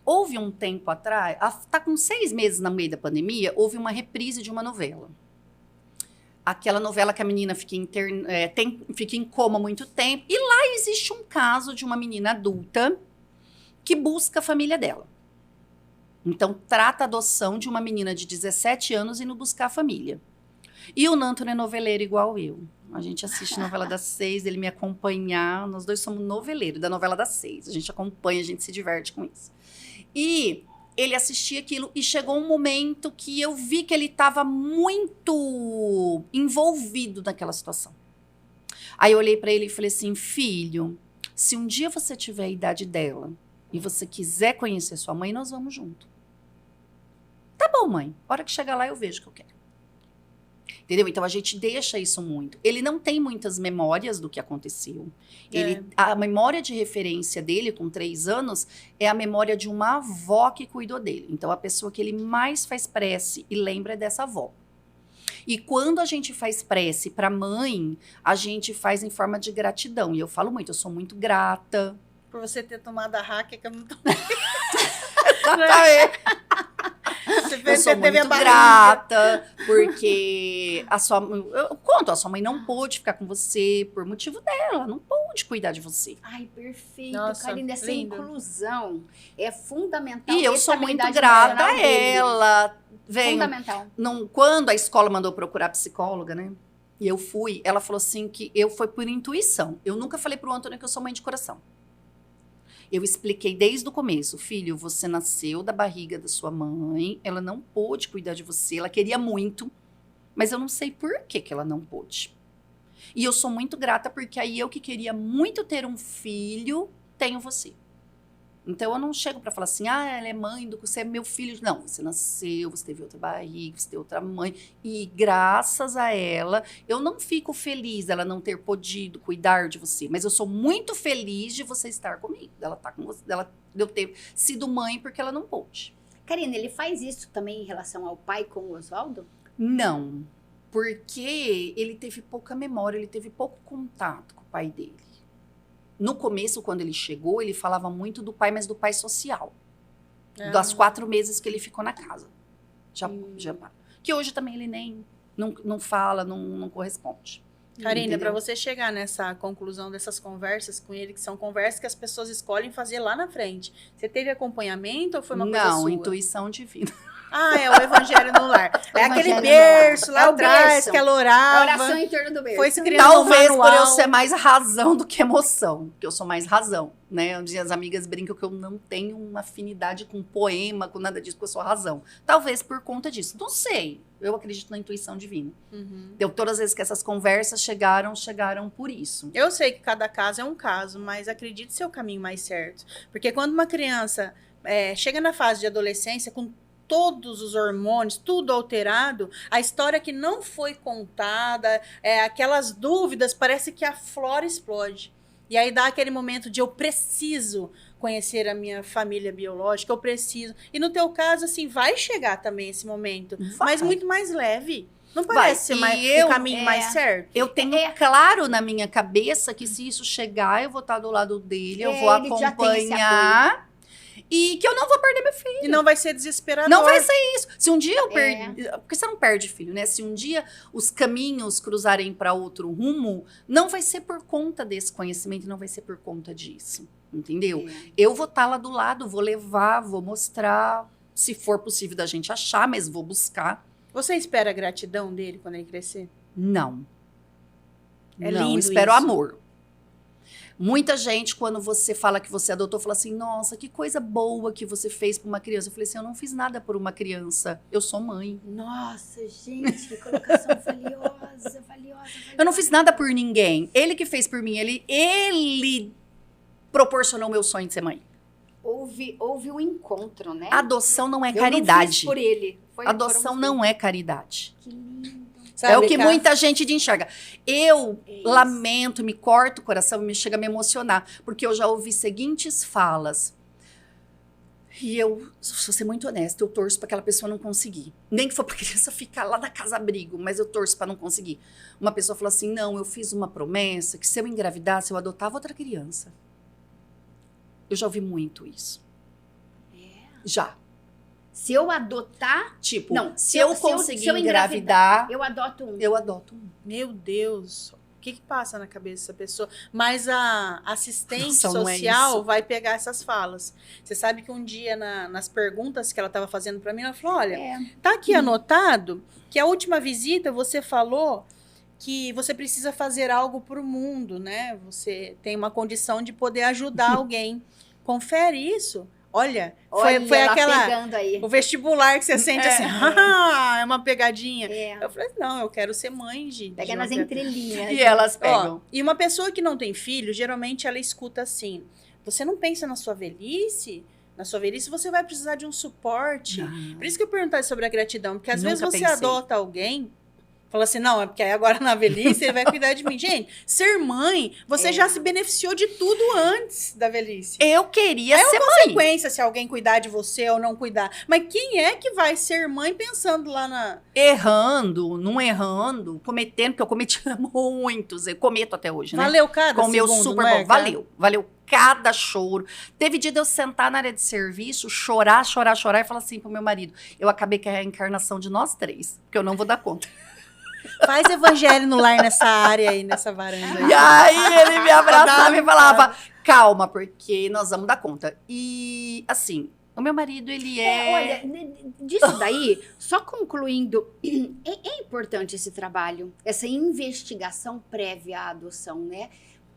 Houve um tempo atrás, tá com 6 meses no meio da pandemia, houve uma reprise de uma novela. Aquela novela que a menina fica em coma há muito tempo. E lá existe um caso de uma menina adulta que busca a família dela. Então, trata a adoção de uma menina de 17 anos indo buscar a família. E o Nantônio é noveleiro igual eu. A gente assiste novela das 6, ele me acompanhar. Nós dois somos noveleiros da novela das 6. A gente acompanha, a gente se diverte com isso. E ele assistia aquilo e chegou um momento que eu vi que ele estava muito envolvido naquela situação. Aí eu olhei para ele e falei assim, filho, se um dia você tiver a idade dela e você quiser conhecer sua mãe, nós vamos junto. Tá bom, mãe. A hora que chegar lá eu vejo o que eu quero. Entendeu? Então a gente deixa isso muito. Ele não tem muitas memórias do que aconteceu. A memória de referência dele, com 3 anos, é a memória de uma avó que cuidou dele. Então a pessoa que ele mais faz prece e lembra é dessa avó. E quando a gente faz prece para mãe, a gente faz em forma de gratidão. E eu falo muito, eu sou muito grata. Por você ter tomado a hack que eu não tô... Eu sou muito grata, porque a sua mãe não pôde ficar com você por motivo dela, não pôde cuidar de você. Ai, perfeito, Nossa, Karine, essa lindo. inclusão é fundamental. E eu sou muito grata a ela. Fundamental. Quando a escola mandou procurar psicóloga, né? E eu fui, ela falou assim que foi por intuição. Eu nunca falei pro Antônio que eu sou mãe de coração. Eu expliquei desde o começo, filho, você nasceu da barriga da sua mãe, ela não pôde cuidar de você, ela queria muito, mas eu não sei por que ela não pôde. E eu sou muito grata porque aí eu que queria muito ter um filho, tenho você. Então eu não chego para falar assim, ela é mãe, você é meu filho. Não, você nasceu, você teve outra barriga, você teve outra mãe. E graças a ela, eu não fico feliz dela não ter podido cuidar de você. Mas eu sou muito feliz de você estar comigo. Dela estar com você, de eu ter sido mãe porque ela não pôde. Karine, ele faz isso também em relação ao pai com o Oswaldo? Não, porque ele teve pouca memória, ele teve pouco contato com o pai dele. No começo, quando ele chegou, ele falava muito do pai, mas do pai social. Das 4 meses que ele ficou na casa. Que hoje também ele nem não fala, não corresponde. Karine, para você chegar nessa conclusão dessas conversas com ele, que são conversas que as pessoas escolhem fazer lá na frente, você teve acompanhamento ou foi uma coisa sua? Não, intuição divina. É o evangelho no lar. É aquele berço lá atrás que ela orava. A oração em torno do berço. Foi se criando Talvez um por eu ser mais razão do que emoção. Porque eu sou mais razão, né? As amigas brincam que eu não tenho uma afinidade com poema, com nada disso, porque eu sou razão. Talvez por conta disso. Não sei. Eu acredito na intuição divina. Todas as vezes que essas conversas chegaram por isso. Eu sei que cada caso é um caso, mas acredite ser o caminho mais certo. Porque quando uma criança chega na fase de adolescência com todos os hormônios, tudo alterado, a história que não foi contada, aquelas dúvidas, parece que a flora explode. E aí dá aquele momento de eu preciso conhecer a minha família biológica, eu preciso. E no teu caso, assim, vai chegar também esse momento, mas muito mais leve. Não parece ser o caminho mais certo? Eu tenho claro na minha cabeça que se isso chegar, eu vou estar do lado dele, eu vou acompanhar. E que eu não vou perder meu filho. E não vai ser desesperador. Não vai ser isso. Se um dia eu perdi... Porque você não perde filho, né? Se um dia os caminhos cruzarem para outro rumo, não vai ser por conta desse conhecimento, não vai ser por conta disso. Entendeu? Eu vou estar lá do lado, vou levar, vou mostrar. Se for possível da gente achar, mas vou buscar. Você espera a gratidão dele quando ele crescer? Não. É não, lindo espero isso. amor. Muita gente, quando você fala que você adotou, fala assim, nossa, que coisa boa que você fez por uma criança. Eu falei assim, eu não fiz nada por uma criança, eu sou mãe. Nossa, gente, que colocação valiosa. Eu não fiz nada por ninguém. Ele que fez por mim, ele proporcionou o meu sonho de ser mãe. Houve um encontro, né? Adoção não é Eu caridade. não fiz por ele. Adoção não é caridade. Que lindo. Sabe, é o que muita gente enxerga. Eu lamento, me corto o coração, me chega a me emocionar, porque eu já ouvi seguintes falas. E eu, vou ser muito honesta, eu torço para aquela pessoa não conseguir. Nem que for para a criança ficar lá na casa-abrigo, mas eu torço para não conseguir. Uma pessoa falou assim, não, eu fiz uma promessa que se eu engravidasse, eu adotava outra criança. Eu já ouvi muito isso. Já. Se eu adotar... Tipo, se eu conseguir engravidar... Eu adoto um. Eu adoto um. Meu Deus, que passa na cabeça dessa pessoa? Mas a assistente Nossa, não é social isso. vai pegar essas falas. Você sabe que um dia, nas perguntas que ela estava fazendo para mim, ela falou, olha, tá aqui anotado que a última visita você falou que você precisa fazer algo para o mundo, né? Você tem uma condição de poder ajudar alguém. Confere isso. Olha, foi ela aquela... pegando aí. O vestibular que você sente assim, é uma pegadinha. É. Eu falei, não, eu quero ser mãe Pega de nas uma... entrelinhas. E elas Ó, pegam. e uma pessoa que não tem filho, geralmente ela escuta assim, você não pensa na sua velhice? Na sua velhice você vai precisar de um suporte. Não. Por isso que eu perguntei sobre a gratidão, porque às vezes Nunca você pensei. adota alguém, fala assim, não, é porque aí agora na velhice ele vai cuidar de mim. Gente, ser mãe, você já se beneficiou de tudo antes da velhice. Eu queria É ser uma mãe. consequência se alguém cuidar de você ou não cuidar. Mas quem é que vai ser mãe pensando lá na... Errando, não errando, cometendo, porque eu cometi muitos, eu cometo até hoje, né? Valeu cada Com o meu segundo, super não é, bom. cara? Valeu cada choro. Teve dia de eu sentar na área de serviço, chorar e falar assim pro meu marido, eu acabei com a reencarnação de nós três, porque eu não vou dar conta. Faz evangelho no lar nessa área aí, nessa varanda aí. E aí ele me abraçava e falava, calma, porque nós vamos dar conta. E assim, o meu marido, ele Olha, disso daí, só concluindo, é importante esse trabalho, essa investigação prévia à adoção, né?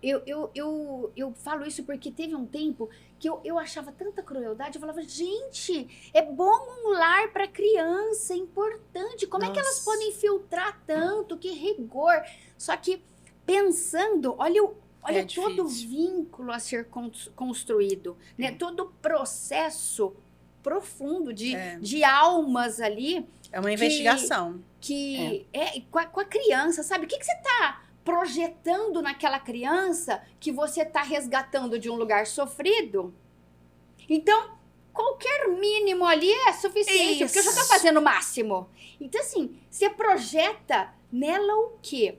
Eu falo isso porque teve um tempo que eu achava tanta crueldade, eu falava, gente, é bom um lar para criança, é importante, como é que elas Nossa. podem filtrar tanto, que rigor? Só que pensando, olha É todo o difícil. vínculo a ser construído, né? Todo o processo profundo de almas ali É uma investigação. que com a criança, sabe? O que você tá projetando naquela criança que você tá resgatando de um lugar sofrido? Então, qualquer mínimo ali é suficiente, porque eu já tô Isso. fazendo o máximo. Então, assim, você projeta nela o quê?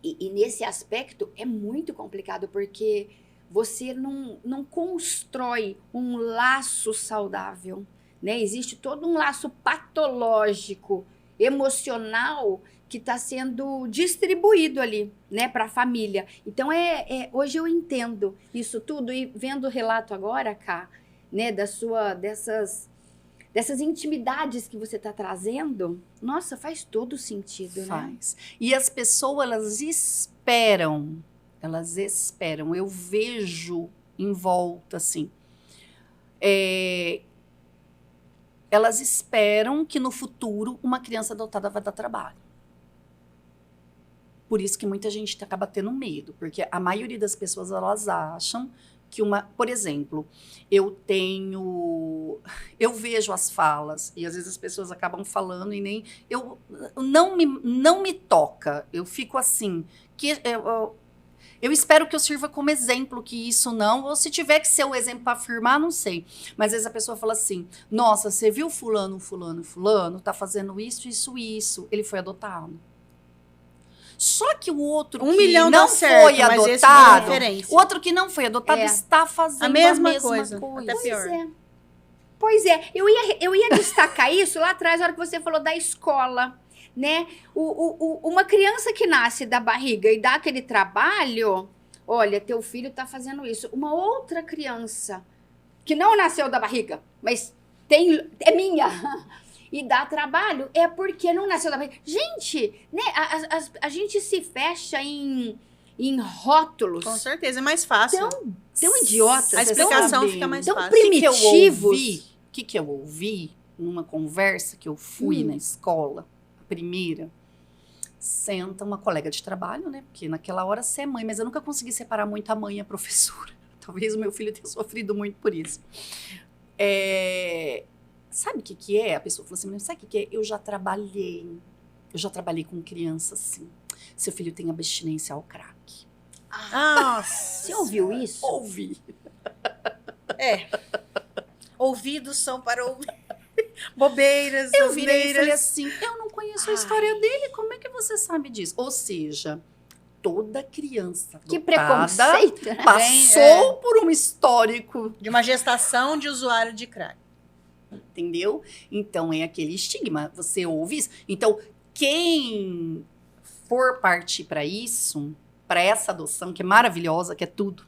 E nesse aspecto é muito complicado, porque você não constrói um laço saudável, né? Existe todo um laço patológico, emocional, que está sendo distribuído ali, né, para a família. Então, hoje eu entendo isso tudo, e vendo o relato agora, Ká, né, dessas intimidades que você está trazendo, nossa, faz todo sentido, né? faz. E as pessoas, elas esperam. Eu vejo em volta, assim, elas esperam que no futuro uma criança adotada vai dar trabalho. Por isso que muita gente acaba tendo medo, porque a maioria das pessoas, elas acham que por exemplo, eu vejo as falas e às vezes as pessoas acabam falando e não me toca. Eu fico assim, que eu espero que eu sirva como exemplo, que isso não, ou se tiver que ser o exemplo para afirmar, não sei. Mas às vezes a pessoa fala assim, nossa, você viu fulano, tá fazendo isso, ele foi adotado. Só que o outro Um que milhão não dá certo, foi mas esse não é adotado, referência. o outro que não foi adotado está fazendo A mesma coisa, até pior. Pois é, eu ia destacar isso lá atrás, na hora que você falou da escola, né? Uma criança que nasce da barriga e dá aquele trabalho, olha, teu filho está fazendo isso. Uma outra criança que não nasceu da barriga, mas é minha, e dá trabalho, é porque não nasceu da barriga. Gente, né? A gente se fecha em rótulos Com certeza, é mais fácil. tão idiotas, A explicação fica mais tão fácil. primitivos. O que eu ouvi numa conversa que eu fui na escola, a primeira, senta uma colega de trabalho, né? Porque naquela hora você é mãe, mas eu nunca consegui separar muito a mãe e a professora. Talvez o meu filho tenha sofrido muito por isso. Sabe o que é? A pessoa falou assim, sabe o que é? Eu já trabalhei com criança assim. Seu filho tem abstinência ao crack. Nossa. Você ouviu isso? Ouvi. Ouvidos são para ouvir. Bobeiras, Eu virei e asneiras. falei assim, eu não conheço a história dele, como é que você sabe disso? Ou seja, toda criança Que adotada preconceito, né? passou por um histórico, De uma gestação de usuário de crack. entendeu? Então é aquele estigma, você ouve isso. Então, quem for partir para isso, para essa adoção, que é maravilhosa, que é tudo.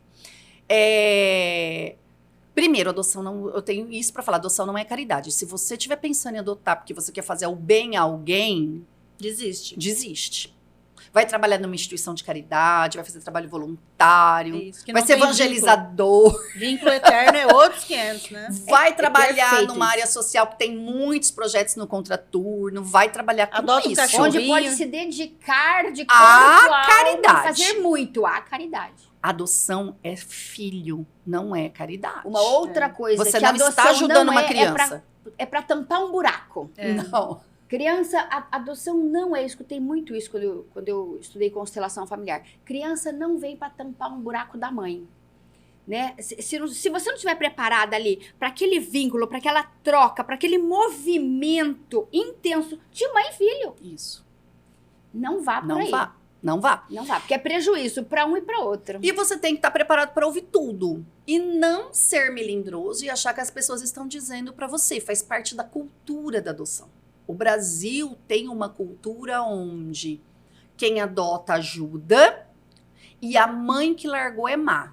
Primeiro, adoção não... Eu tenho isso para falar, adoção não é caridade. Se você estiver pensando em adotar porque você quer fazer o bem a alguém... Desiste. Vai trabalhar numa instituição de caridade, vai fazer trabalho voluntário, Isso, vai ser evangelizador. Vínculo eterno é outros 500, né? Vai trabalhar perfeito numa isso. área social que tem muitos projetos no contraturno, vai trabalhar com Adota um isso. cachorro. Onde Chovinho. pode se dedicar de corpo, À alma, caridade. fazer muito à caridade. Adoção é filho, não é caridade. Uma outra coisa Você que não a adoção está ajudando não uma é criança. é pra tampar um buraco. Não. Criança, a adoção não é, eu escutei muito isso quando eu estudei constelação familiar. Criança não vem para tampar um buraco da mãe. Né? Se você não estiver preparada ali para aquele vínculo, para aquela troca, para aquele movimento intenso de mãe e filho, Isso. não vá por aí. Não vá. Não vá, porque é prejuízo para um e para outro. E você tem que estar preparado para ouvir tudo. E não ser melindroso e achar que as pessoas estão dizendo para você. Faz parte da cultura da adoção. O Brasil tem uma cultura onde quem adota ajuda e a mãe que largou é má.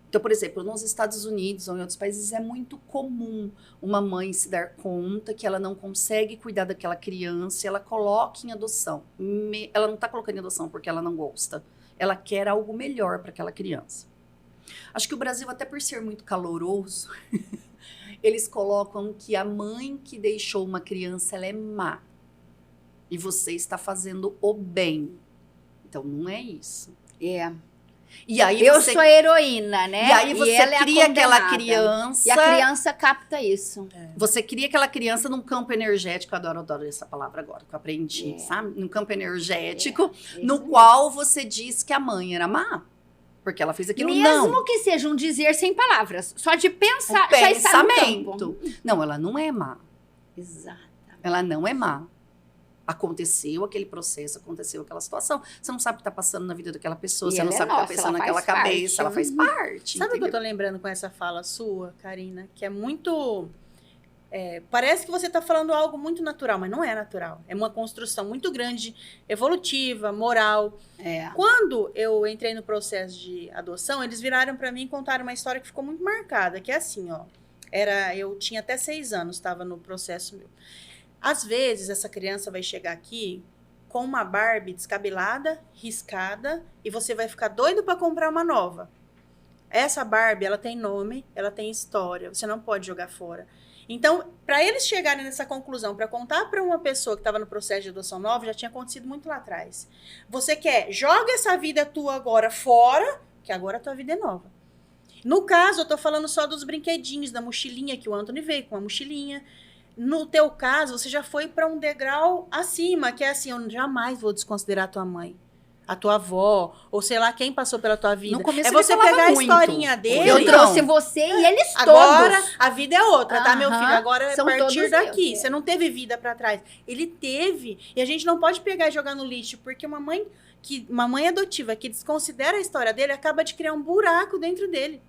Então, por exemplo, nos Estados Unidos ou em outros países é muito comum uma mãe se dar conta que ela não consegue cuidar daquela criança e ela coloca em adoção. Ela não está colocando em adoção porque ela não gosta. Ela quer algo melhor para aquela criança. Acho que o Brasil, até por ser muito caloroso, eles colocam que a mãe que deixou uma criança, ela é má. E você está fazendo o bem. Então, não é isso. É. E aí Eu você... sou a heroína, né? E aí você ela é a cria aquela condenada. criança... E a criança capta isso. Você cria aquela criança num campo energético, adoro essa palavra agora, que eu aprendi, É. sabe? Num campo energético, É no isso qual você diz que a mãe era má. Porque ela fez aquilo. Mesmo Não. que seja um dizer sem palavras. Só de pensar, Um já está no campo. pensamento. Não, ela não é má. Exato. Ela não é má. Aconteceu aquele processo, aconteceu aquela situação. Você não sabe o que está passando na vida daquela pessoa, E você não ela é sabe o que nossa, está pensando ela naquela faz cabeça, parte. ela faz parte. Sabe o que eu entendeu? tô lembrando com essa fala sua, Karina? Que é muito... parece que você tá falando algo muito natural, mas não é natural. É uma construção muito grande, evolutiva, moral. É. Quando eu entrei no processo de adoção, eles viraram para mim e contaram uma história que ficou muito marcada, que é assim, ó. Eu tinha até 6 anos, estava no processo meu. Às vezes, essa criança vai chegar aqui com uma Barbie descabelada, riscada, e você vai ficar doido para comprar uma nova. Essa Barbie, ela tem nome, ela tem história, você não pode jogar fora. Então, para eles chegarem nessa conclusão, para contar para uma pessoa que estava no processo de adoção nova, já tinha acontecido muito lá atrás. Você joga essa vida tua agora fora, que agora a tua vida é nova. No caso, eu tô falando só dos brinquedinhos, da mochilinha, que o Anthony veio com a mochilinha. No teu caso, você já foi para um degrau acima, que é assim, eu jamais vou desconsiderar a tua mãe, a tua avó, ou sei lá quem passou pela tua vida. No começo é ele você falava pegar a muito. historinha dele. Eu Não. trouxe você e eles Agora, todos. a vida é outra, tá, meu Aham, filho? Agora é a são partir todos daqui. meus, é. Você não teve vida pra trás. Ele teve. E a gente não pode pegar e jogar no lixo, porque uma mãe adotiva que desconsidera a história dele acaba de criar um buraco dentro dele.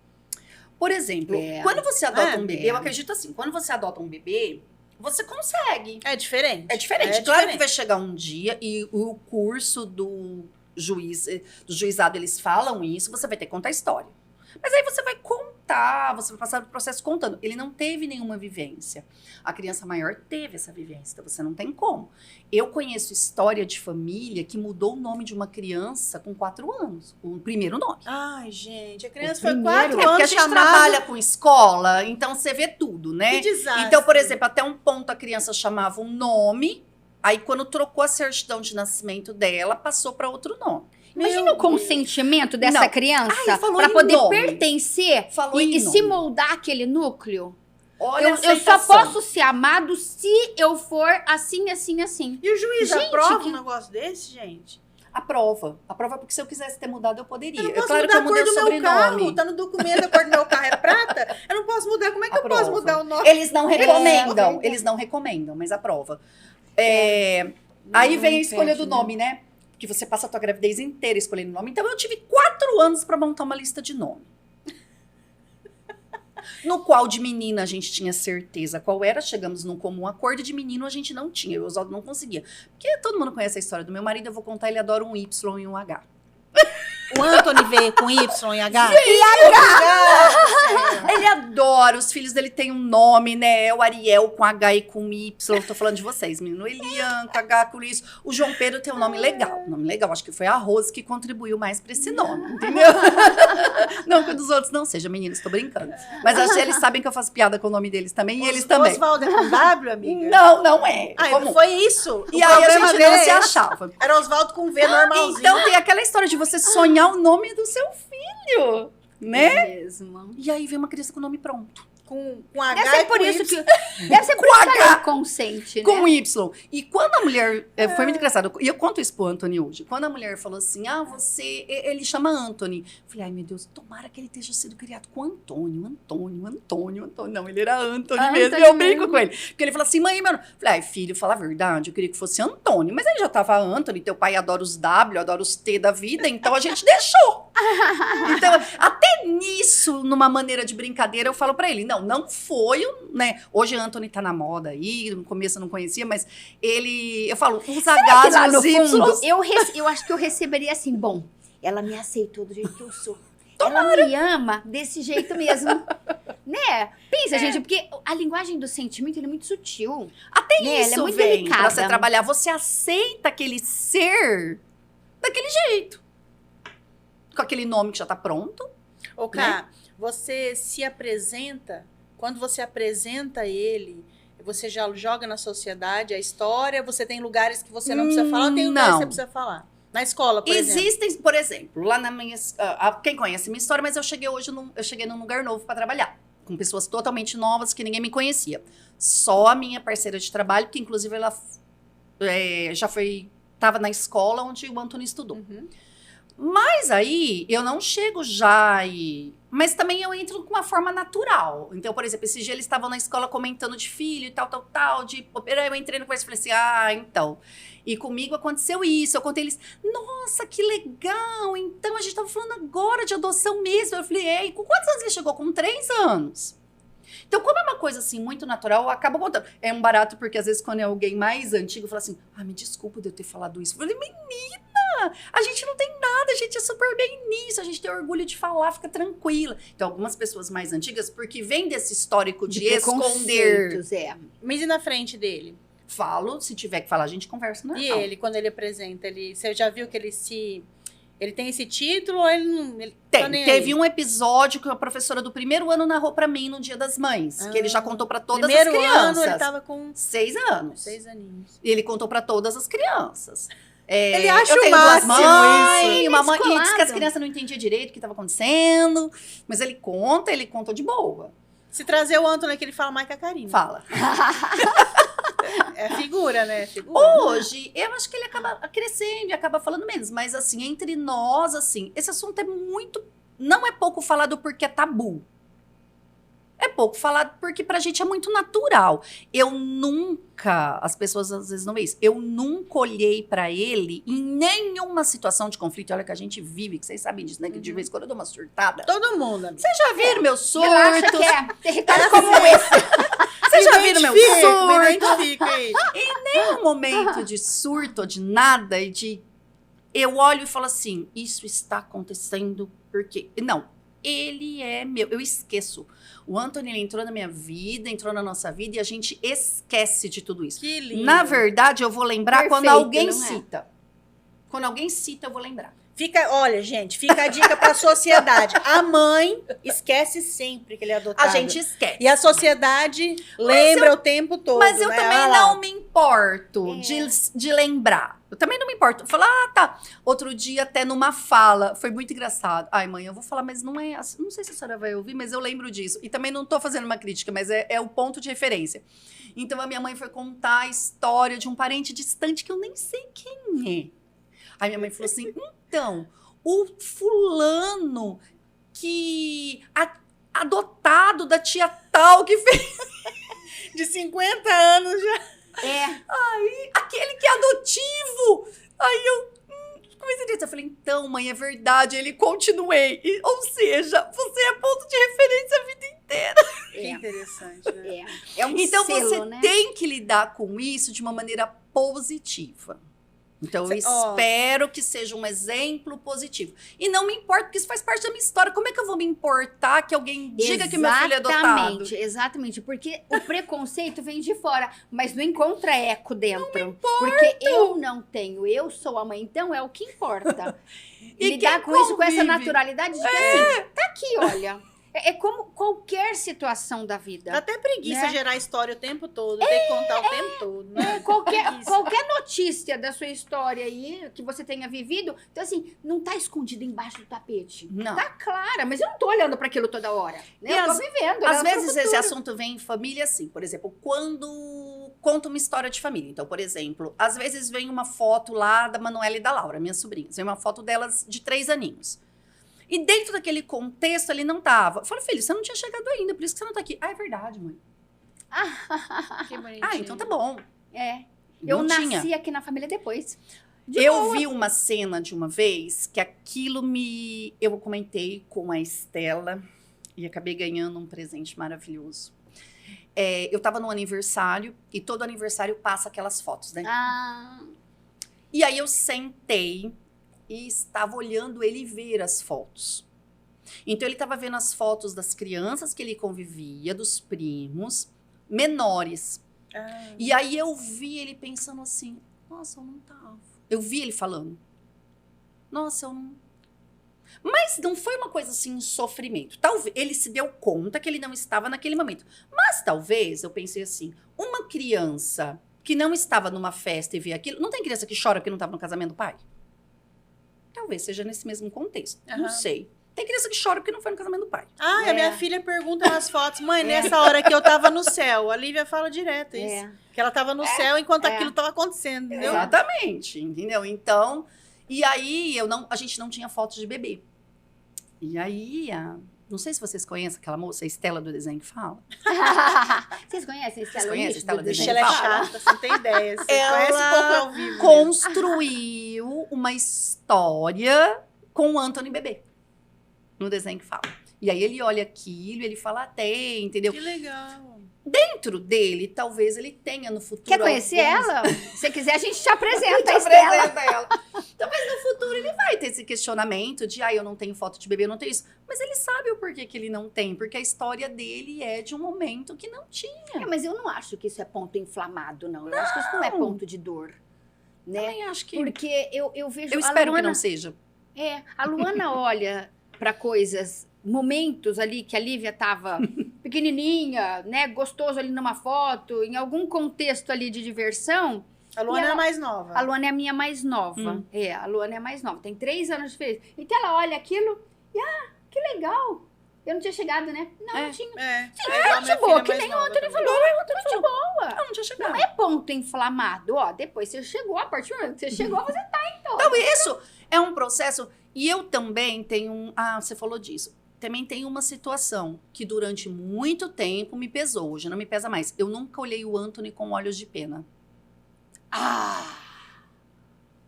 Por exemplo, É. quando você adota um bebê, É. eu acredito assim, quando você adota um bebê, você consegue. É diferente. É diferente. É Claro diferente. que vai chegar um dia e o curso do juizado, eles falam isso, você vai ter que contar a história. Mas aí você vai contar, você vai passar o processo contando. Ele não teve nenhuma vivência. A criança maior teve essa vivência, então você não tem como. Eu conheço história de família que mudou o nome de uma criança com 4 anos. O primeiro nome. Ai, gente, a criança O foi primeiro. 4 É porque a anos gente chamada... trabalha com escola, então você vê tudo, né? Que desastre. Então, por exemplo, até um ponto a criança chamava um nome, aí quando trocou a certidão de nascimento dela, passou para outro nome. Imagina Meu o consentimento dessa Não. criança Ai, falou para em poder nome. pertencer Falou em e se nome. moldar aquele núcleo. Olha a Eu só aceitação. posso ser amado se eu for assim, assim, assim. E o juiz Gente, aprova que- um negócio desse, gente? Aprova, porque se eu quisesse ter mudado, eu poderia. Eu não É posso claro que mudar eu a mudei cor o do meu carro. sobrenome. Tá no documento, a cor do meu carro é prata. Eu não posso mudar. Como é que eu posso Aprova. mudar o nome? Eles não recomendam, É. eles não recomendam, mas aprova. Aí vem a escolha do nome, né? Que você passa a tua gravidez inteira escolhendo nome. Então eu tive 4 anos para montar uma lista de nome. No qual de menina a gente tinha certeza qual era, chegamos num comum acordo, de menino a gente não tinha, eu e o Oswaldo não conseguia. Porque todo mundo conhece a história do meu marido, eu vou contar, ele adora um Y e um H. O Anthony veio com Y e H? Ele adora, os filhos dele têm um nome, né? É o Ariel com H e com Y. Tô falando de vocês, menino. Elian com H com isso. O João Pedro tem um nome legal. Acho que foi a Rose que contribuiu mais pra esse nome, entendeu? Não que o dos outros não seja, meninos, tô brincando. Mas acho que eles sabem que eu faço piada com o nome deles também, e eles também. Oswaldo é com W, amiga? Não é. Ah, foi isso. E aí a gente não se achava. Era Oswaldo com V normalzinho. Então tem aquela história de você sonhar o nome do seu filho, né? É mesmo. E aí vem uma criança com o nome pronto. Com H Deve ser e por com isso Y. que... Deve ser por isso que H. ela consente, né? Com Y. E quando a mulher... Foi muito engraçado. E eu conto isso pro Anthony hoje. Quando a mulher falou assim, você... Ele chama Anthony. Eu falei, ai meu Deus, tomara que ele tenha sido criado com Antônio. Não, ele era Anthony mesmo. Anthony Eu brinco mesmo. com ele. Porque ele falou assim, mãe, meu nome... Eu falei, ai filho, fala a verdade, eu queria que fosse Antônio. Mas ele já tava Anthony, teu pai adora os W, adora os T da vida, então a gente deixou. Então, até nisso, numa maneira de brincadeira, eu falo pra ele, não foi, né? Hoje Anthony tá na moda aí, no começo eu não conhecia, mas eu falo, os H's Lá e no os Y's. fundo, eu acho que eu receberia assim, bom, ela me aceitou do jeito que eu sou. Ela me ama desse jeito mesmo. Né? Pensa, gente, porque a linguagem do sentimento ele é muito sutil. Até Né? Ela é isso muito vem delicada. pra você trabalhar. Você aceita aquele ser daquele jeito. Com aquele nome que já tá pronto. Ô, Ká, você se apresenta, quando você apresenta ele, você já joga na sociedade a história, você tem lugares que você não precisa falar, ou tem lugares que você precisa falar? Na escola, por exemplo. Existem, por exemplo, lá na minha... quem conhece minha história, mas eu cheguei num lugar novo para trabalhar. Com pessoas totalmente novas que ninguém me conhecia. Só a minha parceira de trabalho, que inclusive ela estava na escola onde o Anthony estudou. Uhum. Mas aí, eu não chego já Mas também eu entro com uma forma natural. Então, por exemplo, esse dia eles estavam na escola comentando de filho e tal, de opera. Eu entrei no conversa e falei assim, então. E comigo aconteceu isso. Eu contei eles, nossa, que legal. Então, a gente tava falando agora de adoção mesmo. Eu falei, com quantos anos ele chegou? Com 3 anos. Então, como é uma coisa assim, muito natural, eu acabo contando. É um barato, porque às vezes quando é alguém mais antigo, fala assim, me desculpa de eu ter falado isso. Eu falei, menina, a gente não tem nada, a gente é super bem nisso, a gente tem orgulho de falar, fica tranquila. Então, algumas pessoas mais antigas, porque vem desse histórico de esconder. Mas e na frente dele? Falo, se tiver que falar, a gente conversa normal. E ele, quando ele apresenta, você já viu que ele tem esse título ou ele não... Ele tem. Tá nem Teve aí? um episódio que a professora do primeiro ano narrou pra mim no Dia das Mães, que ele já contou pra todas as Primeiro crianças. ano ele tava com 6 anos. 6 aninhos. E ele contou pra todas as crianças. Ele acha eu o tenho duas máximo mães, isso. uma mãe, e disse que as Descolado. crianças não entendiam direito o que estava acontecendo, mas ele contou de boa. Se trazer o Anthony aqui, ele fala mais que a Karina. Fala. É figura, né? Figura. Hoje, eu acho que ele acaba crescendo e acaba falando menos, mas assim, entre nós, assim, esse assunto é muito, não é pouco falado porque é tabu. É pouco falado porque pra gente é muito natural. Eu nunca, as pessoas às vezes não veem isso, eu nunca olhei pra ele em nenhuma situação de conflito. Olha que a gente vive, que vocês sabem disso, né? Que de vez em quando eu dou uma surtada. Todo mundo, amiga. Vocês já viram meus surtos? Relaxa que é território como esse. Vocês já viram meu Me surto? identifica aí. Em um momento de surto, de nada, eu olho e falo assim, isso está acontecendo porque... Não, ele é meu, eu esqueço. O Anthony, ele entrou na minha vida, entrou na nossa vida e a gente esquece de tudo isso. Que lindo. Na verdade, eu vou lembrar quando Perfeito, alguém não é? cita. Quando alguém cita, eu vou lembrar. Olha, gente, fica a dica pra sociedade. A mãe esquece sempre que ele é adotado. A gente esquece. E a sociedade lembra o tempo todo. Mas eu né? também Olha lá. não me importo É. de lembrar. Eu também não me importo. Falar, tá. Outro dia, até numa fala, foi muito engraçado. Ai, mãe, eu vou falar, mas não é assim. Não sei se a senhora vai ouvir, mas eu lembro disso. E também não tô fazendo uma crítica, mas é o ponto de referência. Então, a minha mãe foi contar a história de um parente distante que eu nem sei quem é. Aí minha mãe falou assim, então, o fulano que... adotado da tia tal que fez... De 50 anos já. Aquele que é adotivo. Aí eu comecei a dizer, eu falei, então, mãe, é verdade. Ele continuei. Ou seja, você é ponto de referência a vida inteira. Que interessante, né? É um Então selo, você né? tem que lidar com isso de uma maneira positiva. Então, eu Ó. espero que seja um exemplo positivo. E não me importa, porque isso faz parte da minha história. Como é que eu vou me importar que alguém diga que meu filho é adotado? Exatamente, exatamente. Porque o preconceito vem de fora, mas não encontra eco dentro. Não me importa. Porque eu não tenho, eu sou a mãe, então é o que importa. E lidar quem com isso, com essa convive? naturalidade de que assim, tá aqui, olha. É como qualquer situação da vida. Dá até preguiça Né? gerar história o tempo todo, ter que contar o tempo todo, né? Qualquer notícia da sua história aí, que você tenha vivido, então assim, não tá escondida embaixo do tapete. Não. Tá clara, mas eu não tô olhando para aquilo toda hora. Né? E Eu tô às- vivendo. Às olhando pro vezes esse futuro. assunto vem em família assim, por exemplo, quando conta uma história de família. Então, por exemplo, às vezes vem uma foto lá da Manuela e da Laura, minhas sobrinhas. Vem uma foto delas de 3 aninhos. E dentro daquele contexto ele não tava. Eu falo, filho, você não tinha chegado ainda, por isso que você não tá aqui. Ah, é verdade, mãe. Que bonitinho. Ah, então tá bom. É. Eu Não nasci tinha. aqui na família depois. De Eu boa. vi uma cena de uma vez que aquilo me... Eu comentei com a Estela e acabei ganhando um presente maravilhoso. Eu tava no aniversário e todo aniversário passa aquelas fotos, né? Ah, E aí eu sentei e estava olhando ele ver as fotos. Então ele estava vendo as fotos das crianças que ele convivia, dos primos, menores. Ah, E aí eu vi ele pensando assim, nossa, eu não tava. Eu vi ele falando, nossa, eu não... Mas não foi uma coisa assim, em sofrimento. Talvez ele se deu conta que ele não estava naquele momento. Mas talvez, eu pensei assim, uma criança que não estava numa festa e vê aquilo... Não tem criança que chora porque não estava no casamento do pai? Talvez seja nesse mesmo contexto. Não Aham. sei. Tem criança que chora porque não foi no casamento do pai. a É. minha filha pergunta nas fotos, mãe, nessa hora que eu tava no céu. A Lívia fala direto isso. é. Que ela tava no céu enquanto É. aquilo tava acontecendo, entendeu? Exatamente, entendeu? Então, e aí a gente não tinha fotos de bebê. E aí, não sei se vocês conhecem aquela moça, a Estela do desenho que fala. Vocês conhecem a Estela conhecem a Lish, Estela do Desenho? Bicho, ela é Fala? chata, você não tem ideia. Você Ela conhece pouco ao vivo. mesmo. Construiu uma história com o Anthony Bebê no desenho que fala. E aí ele olha aquilo, ele fala até, entendeu? Que legal. Dentro dele, talvez ele tenha no futuro. Quer conhecer alguns- ela? Se quiser, a gente te apresenta Te a Estela. apresenta ela. Talvez no futuro ele vai ter esse questionamento de, eu não tenho foto de bebê, eu não tenho isso. Mas ele sabe o porquê que ele não tem, porque a história dele é de um momento que não tinha. É, mas eu não acho que isso é ponto inflamado, não. Eu acho que isso não é ponto de dor. Né? Também acho que... Porque eu vejo Eu a espero que Luana, não seja. a Luana olha para coisas, momentos ali que a Lívia tava pequenininha, né, gostoso ali numa foto, em algum contexto ali de diversão. A Luana E ela- é a mais nova. A Luana é a minha mais nova. A Luana é a mais nova. Tem 3 anos de diferença. Então ela olha aquilo e, que legal. Eu não tinha chegado, né? Não, não tinha. É, É de boa, que nem ontem ele falou. Tudo de boa. Não tinha chegado. Não é ponto inflamado. Ó, depois você chegou, a partir do momento que você chegou, você tá então. Então, isso é um processo. E eu também tenho você falou disso. Também tem uma situação que durante muito tempo me pesou. Hoje não me pesa mais. Eu nunca olhei o Anthony com olhos de pena.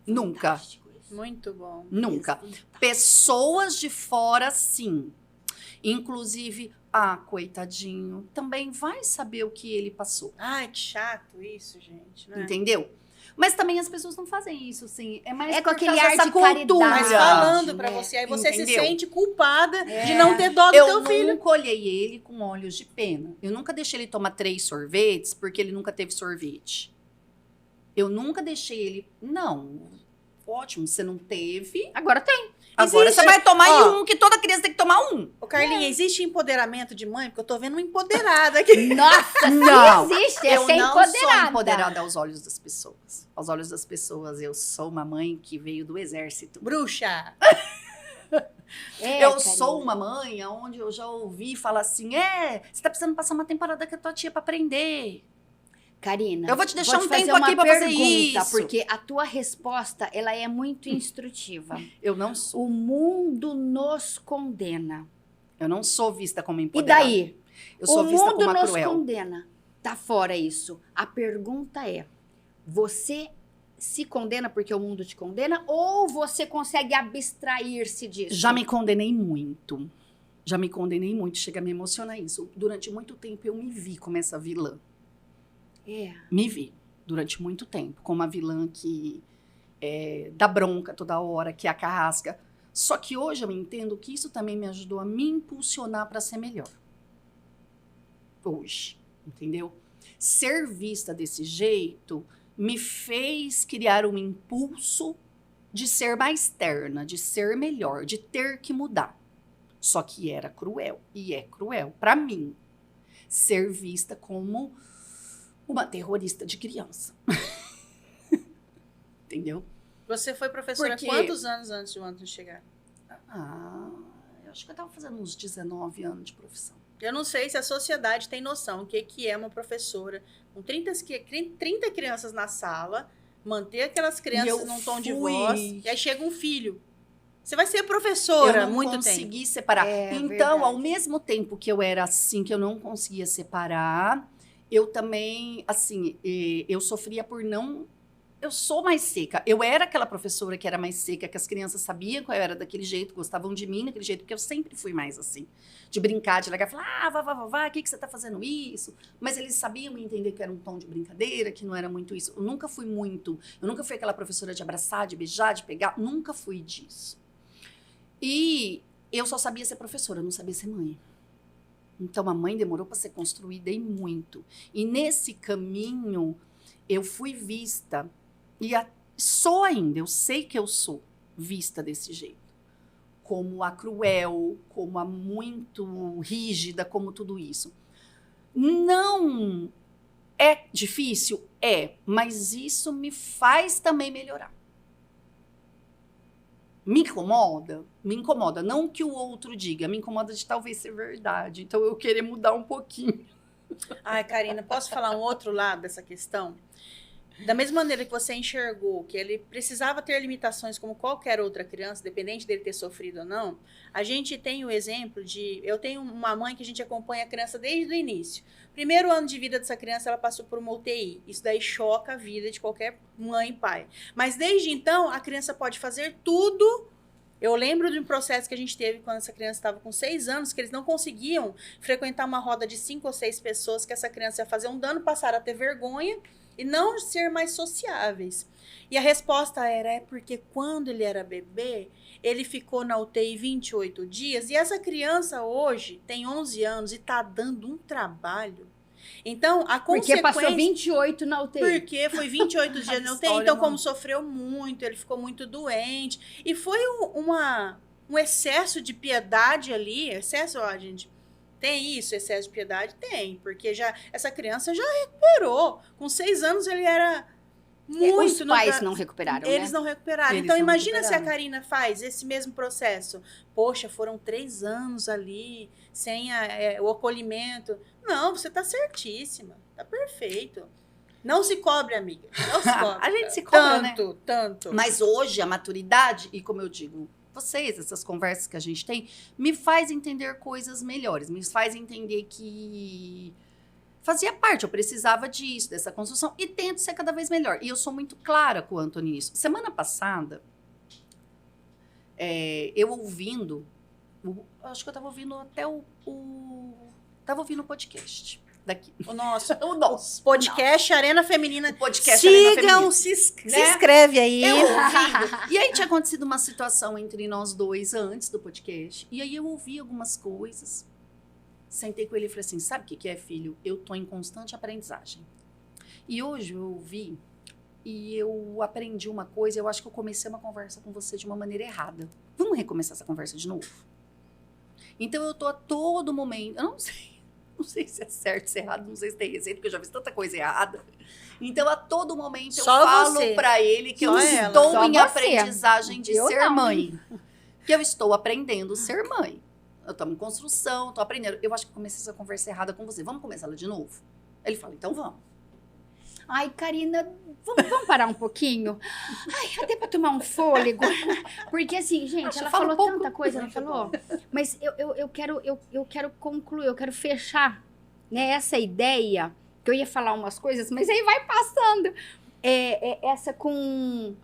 Nunca. Fantástico isso. Muito bom. Nunca. Fantástico. Pessoas de fora, sim. Inclusive, coitadinho, também vai saber o que ele passou. Ai, que chato isso, gente. Né? Entendeu? Mas também as pessoas não fazem isso, sim. É mais É com por aquele causa ar dessa de cultura. caridade. Mas falando pra né? você, aí você se Entendeu? sente culpada É. de não ter dó do Eu teu filho. nunca olhei ele com olhos de pena. Eu nunca deixei ele tomar 3 sorvetes porque ele nunca teve sorvete. Eu nunca deixei ele... Não, ótimo, você não teve. Agora tem. Agora Existe- você vai tomar Ó. em um, que toda criança tem que tomar um. Ô, Carlinha, existe empoderamento de mãe? Porque eu tô vendo uma empoderada aqui. Nossa, Não, se existe. Eu Essa é não sou empoderada. empoderada aos olhos das pessoas. Aos olhos das pessoas, eu sou uma mãe que veio do exército. Bruxa. Eu Karina. sou uma mãe onde eu já ouvi falar assim, você tá precisando passar uma temporada com a tua tia pra aprender. Karina, Eu vou te deixar um fazer tempo uma aqui pra fazer pergunta, isso. porque a tua resposta, ela é muito instrutiva. Eu não sou. O mundo nos condena. Eu não sou vista como E empoderada. daí? Eu sou O vista mundo como a nos cruel. condena. Tá fora isso. A pergunta é, você se condena porque o mundo te condena ou você consegue abstrair-se disso? Já me condenei muito. Já me condenei muito. Chega a me emocionar isso. Durante muito tempo eu me vi como essa vilã. É. Me vi durante muito tempo como uma vilã que dar bronca toda hora, que é a carrasca. Só que hoje eu entendo que isso também me ajudou a me impulsionar para ser melhor. Hoje, entendeu? Ser vista desse jeito me fez criar um impulso de ser mais terna, de ser melhor, de ter que mudar. Só que era cruel, e é cruel para mim, ser vista como uma terrorista de criança. Entendeu? Você foi professora quantos anos antes de o Antônio chegar? Eu acho que eu estava fazendo uns 19 anos de profissão. Eu não sei se a sociedade tem noção o que é uma professora com 30 crianças na sala, manter aquelas crianças num tom de voz, e aí chega um filho. Você vai ser professora muito tempo. Eu não consegui separar. Então, verdade. Ao mesmo tempo que eu era assim, que eu não conseguia separar, eu também, assim, eu sofria por não... Eu sou mais seca. Eu era aquela professora que era mais seca, que as crianças sabiam que eu era daquele jeito, gostavam de mim daquele jeito, porque eu sempre fui mais assim. De brincar, de largar, falar, vá, o que você tá fazendo isso? Mas eles sabiam entender que era um tom de brincadeira, que não era muito isso. Eu nunca fui aquela professora de abraçar, de beijar, de pegar, nunca fui disso. E eu só sabia ser professora, eu não sabia ser mãe. Então, a mãe demorou para ser construída e muito. E nesse caminho, eu fui vista... sou ainda, eu sei que eu sou vista desse jeito. Como a cruel, como a muito rígida, como tudo isso. Não é difícil? É, mas isso me faz também melhorar. Me incomoda? Me incomoda. Não que o outro diga, me incomoda de talvez ser verdade. Então, eu querer mudar um pouquinho. Ai, Karina, posso falar um outro lado dessa questão? Da mesma maneira que você enxergou que ele precisava ter limitações como qualquer outra criança, dependente dele ter sofrido ou não, a gente tem o exemplo de... Eu tenho uma mãe que a gente acompanha a criança desde o início. Primeiro ano de vida dessa criança, ela passou por uma UTI. Isso daí choca a vida de qualquer mãe e pai. Mas desde então, a criança pode fazer tudo. Eu lembro de um processo que a gente teve quando essa criança estava com 6 anos, que eles não conseguiam frequentar uma roda de 5 ou 6 pessoas, que essa criança ia fazer um dano, passaram a ter vergonha e não ser mais sociáveis. E a resposta era, porque quando ele era bebê, ele ficou na UTI 28 dias, e essa criança hoje tem 11 anos e está dando um trabalho. Então, a consequência... Porque passou 28 na UTI. Porque foi 28 dias na UTI, então como sofreu muito, ele ficou muito doente, e foi um excesso de piedade ali, excesso, ó, gente... Tem isso, excesso de piedade? Tem, porque essa criança já recuperou. Com 6 anos ele era muito... Os pais não recuperaram, Eles né? não recuperaram. Então imagina se a Karina faz esse mesmo processo. Poxa, foram 3 anos ali, sem o acolhimento. Não, você tá certíssima, tá perfeito. Não se cobre, amiga, não se cobre. A gente se cobra, tanto. Mas hoje a maturidade, e como eu digo... Vocês, essas conversas que a gente tem, me faz entender coisas melhores, me faz entender que fazia parte, eu precisava disso, dessa construção, e tento ser cada vez melhor. E eu sou muito clara quanto nisso. Semana passada, eu ouvindo, acho que eu estava ouvindo até estava ouvindo o podcast daqui. O nosso podcast Arena Feminina. O podcast Sigam, Arena Feminina. se inscreve aí. Eu ouvindo. E aí tinha acontecido uma situação entre nós dois antes do podcast. E aí eu ouvi algumas coisas. Sentei com ele e falei assim, sabe o que é, filho? Eu tô em constante aprendizagem. E hoje eu ouvi e eu aprendi uma coisa. Eu acho que eu comecei uma conversa com você de uma maneira errada. Vamos recomeçar essa conversa de novo? Então eu tô a todo momento... Eu não sei se é certo, se é errado, não sei se tem receita, porque eu já fiz tanta coisa errada. Então, a todo momento, eu falo pra ele que eu estou em aprendizagem de ser mãe. Que eu estou aprendendo a ser mãe. Eu estou em construção, estou aprendendo. Eu acho que eu comecei essa conversa errada com você. Vamos começar ela de novo? Ele fala, então vamos. Ai, Karina, vamos parar um pouquinho? Ai, até pra tomar um fôlego. Porque assim, gente, ela falou tanta coisa, ela falou. Mas eu quero concluir, eu quero fechar, né, essa ideia, que eu ia falar umas coisas, mas aí vai passando. Essa com...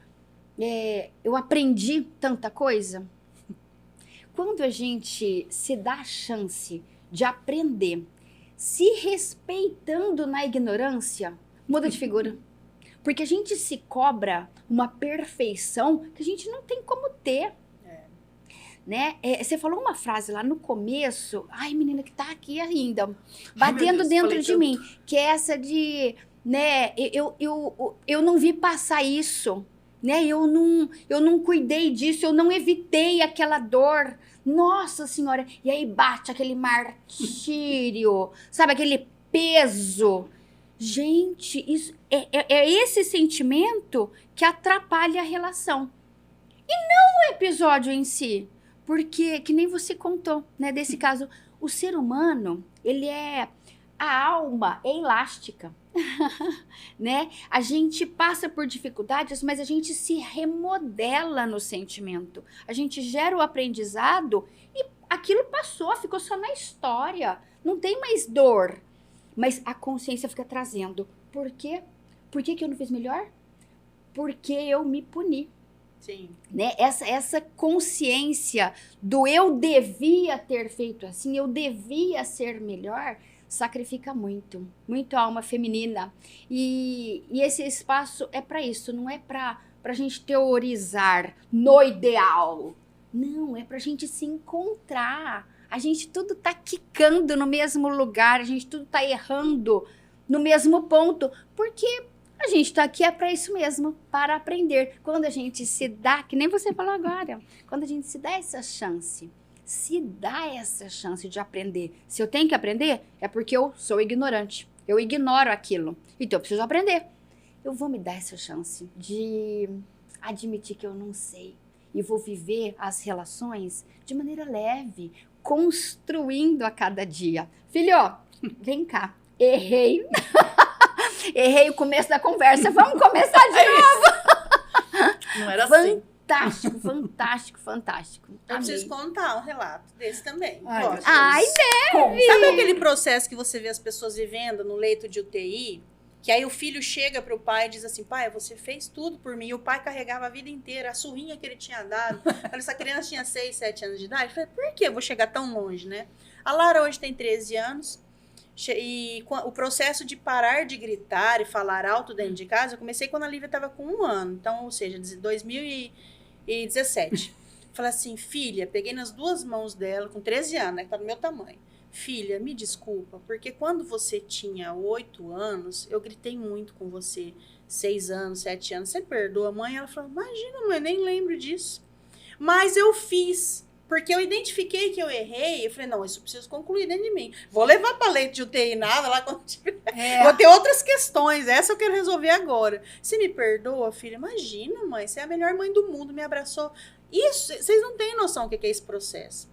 eu aprendi tanta coisa. Quando a gente se dá a chance de aprender, se respeitando na ignorância... Muda de figura. Porque a gente se cobra uma perfeição que a gente não tem como ter. Né? Você falou uma frase lá no começo, ai menina, que tá aqui ainda, batendo Deus, dentro falei de tanto. mim, que é essa de, né, eu não vi passar isso, né, eu não cuidei disso, eu não evitei aquela dor, nossa senhora, e aí bate aquele martírio, sabe, aquele peso. Gente, isso é esse sentimento que atrapalha a relação. E não o episódio em si. Porque, que nem você contou, né, desse caso, o ser humano, a alma é elástica, né? A gente passa por dificuldades, mas a gente se remodela no sentimento. A gente gera o aprendizado e aquilo passou, ficou só na história. Não tem mais dor. Mas a consciência fica trazendo. Por quê? Por que eu não fiz melhor? Porque eu me puni. Sim. Né? Essa consciência do eu devia ter feito assim, eu devia ser melhor, sacrifica muito a alma feminina. E esse espaço é para isso, não é para a gente teorizar no ideal. Não, é para a gente se encontrar. A gente tudo tá quicando no mesmo lugar, a gente tudo tá errando no mesmo ponto, porque a gente tá aqui para isso mesmo, para aprender. Quando a gente se dá, que nem você falou agora, quando a gente se dá essa chance de aprender. Se eu tenho que aprender, é porque eu sou ignorante. Eu ignoro aquilo. Então eu preciso aprender. Eu vou me dar essa chance de admitir que eu não sei. E vou viver as relações de maneira leve, construindo a cada dia. Filho, vem cá. Errei. Errei o começo da conversa. Vamos começar de novo. Não era assim. Fantástico, fantástico, fantástico. Eu Amei. preciso contar um relato desse também. Ai, Posso? meu Deus. Ai, Sabe aquele processo que você vê as pessoas vivendo no leito de UTI? Que aí o filho chega pro pai e diz assim, pai, você fez tudo por mim. E o pai carregava a vida inteira, a surrinha que ele tinha dado. Essa criança tinha 6, 7 anos de idade. Eu falei, por que eu vou chegar tão longe, né? A Lara hoje tem 13 anos. E o processo de parar de gritar e falar alto dentro de casa, eu comecei quando a Lívia estava com 1 ano. Então, ou seja, 2017. Falei assim, filha, peguei nas 2 mãos dela, com 13 anos, né, que tá do meu tamanho. Filha, me desculpa, porque quando você tinha 8 anos, eu gritei muito com você. 6 anos, 7 anos, você perdoa a mãe? Ela falou, imagina, mãe, nem lembro disso. Mas eu fiz. Porque eu identifiquei que eu errei, eu falei, não, isso eu preciso concluir dentro de mim. Vou levar para leite de UTI nada lá quando tiver. Vou ter outras questões, essa eu quero resolver agora. Você me perdoa, filha? Imagina, mãe, você é a melhor mãe do mundo, me abraçou. Isso, vocês não têm noção do que é esse processo.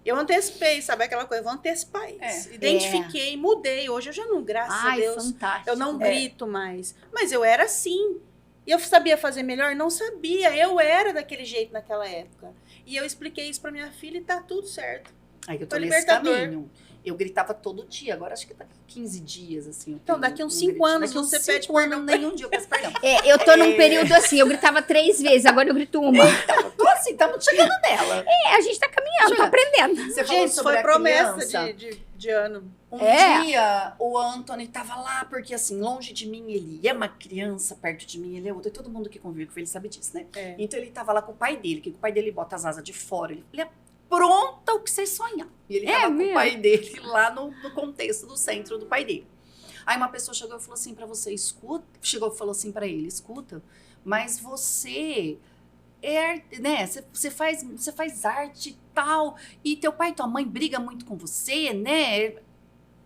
Eu antecipei, sabe aquela coisa? Eu vou antecipar isso. Identifiquei, mudei. Hoje eu já não, graças a Deus, fantástico. eu não grito mais. Mas eu era assim. E eu sabia fazer melhor? Não sabia. Eu era daquele jeito naquela época. E eu expliquei isso pra minha filha e tá tudo certo. Aí eu tô Foi nesse libertador. caminho. Eu gritava todo dia, agora acho que tá 15 dias, assim. Então, daqui uns 5 anos você pede perdão. Nenhum dia eu peço perdão. Eu tô num período assim, eu gritava 3 vezes, agora eu grito uma. Então, tô assim, estamos chegando nela. A gente tá caminhando, tô aprendendo. Você falou Gente, sobre foi a promessa criança. de ano. Um dia, o Anthony tava lá, porque assim, longe de mim, ele é uma criança, perto de mim, ele é outra. E todo mundo que convive com ele sabe disso, né? É. Então ele tava lá com o pai dele, que o pai dele bota as asas de fora. Ele apronta o que você sonhar. E ele tava com o pai dele lá no contexto do centro do pai dele. Aí uma pessoa chegou e falou assim pra você, escuta. Chegou e falou assim pra ele, escuta, mas você né? Você faz arte e tal, e teu pai e tua mãe brigam muito com você, né?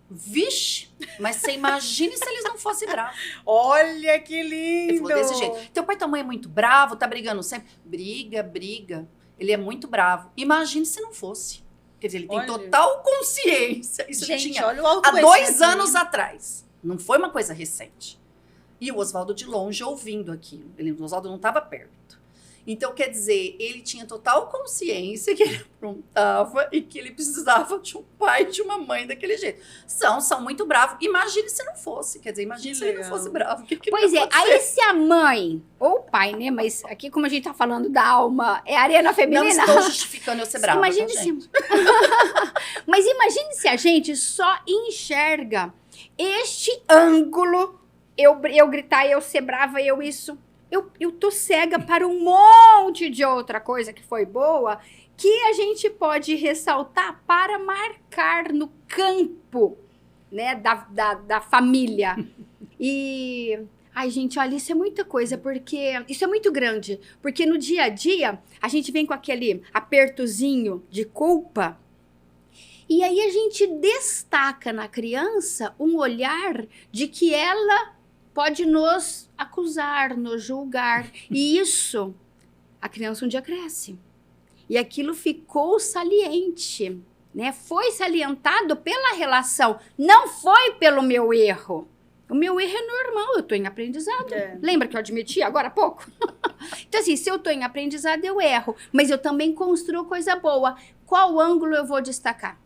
Vixe, mas você imagine se eles não fossem bravos. Olha que lindo! Ele falou desse jeito. Teu pai e tua mãe é muito bravo, tá brigando sempre. Briga. Ele é muito bravo. Imagine se não fosse. Quer dizer, ele tem total consciência. Isso Gente, ele tinha olha o há autoconhecimento 2 anos atrás. Não foi uma coisa recente. E o Oswaldo de longe ouvindo aquilo. O Oswaldo não estava perto. Então, quer dizer, ele tinha total consciência que ele aprontava e que ele precisava de um pai e de uma mãe daquele jeito. São muito bravos. Imagine se não fosse. Quer dizer, imagine se ele não fosse bravo. Pois é, aí se a mãe, ou o pai, né? Mas aqui, como a gente tá falando da alma, é arena feminina. Não estou justificando eu ser brava, Imagine tá, se... gente? Mas imagine se a gente só enxerga este ângulo eu gritar, eu ser brava, eu isso. Eu tô cega para um monte de outra coisa que foi boa, que a gente pode ressaltar para marcar no campo, né, da família. E, ai, gente, olha, isso é muita coisa, porque isso é muito grande. Porque no dia a dia, a gente vem com aquele apertozinho de culpa, e aí a gente destaca na criança um olhar de que ela pode nos acusar, nos julgar. E isso, a criança um dia cresce. E aquilo ficou saliente, né? Foi salientado pela relação, não foi pelo meu erro. O meu erro é normal, eu estou em aprendizado. Lembra que eu admiti agora há pouco? Então, assim, se eu estou em aprendizado, eu erro. Mas eu também construo coisa boa. Qual ângulo eu vou destacar?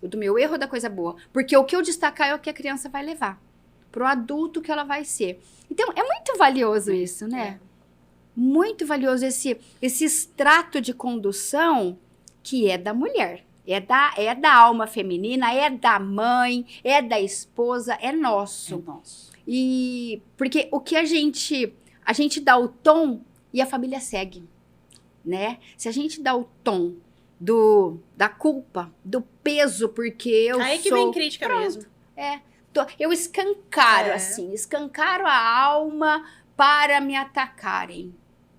O do meu erro ou da coisa boa? Porque o que eu destacar é o que a criança vai levar. Pro adulto que ela vai ser. Então, é muito valioso isso, né? Muito valioso esse extrato de condução que é da mulher. É da alma feminina, é da mãe, é da esposa, é nosso. É nosso. E porque o que a gente dá o tom e a família segue, né? Se a gente dá o tom da culpa, do peso, porque eu aí que vem crítica mesmo. Eu escancaro, assim, escancaro a alma para me atacarem.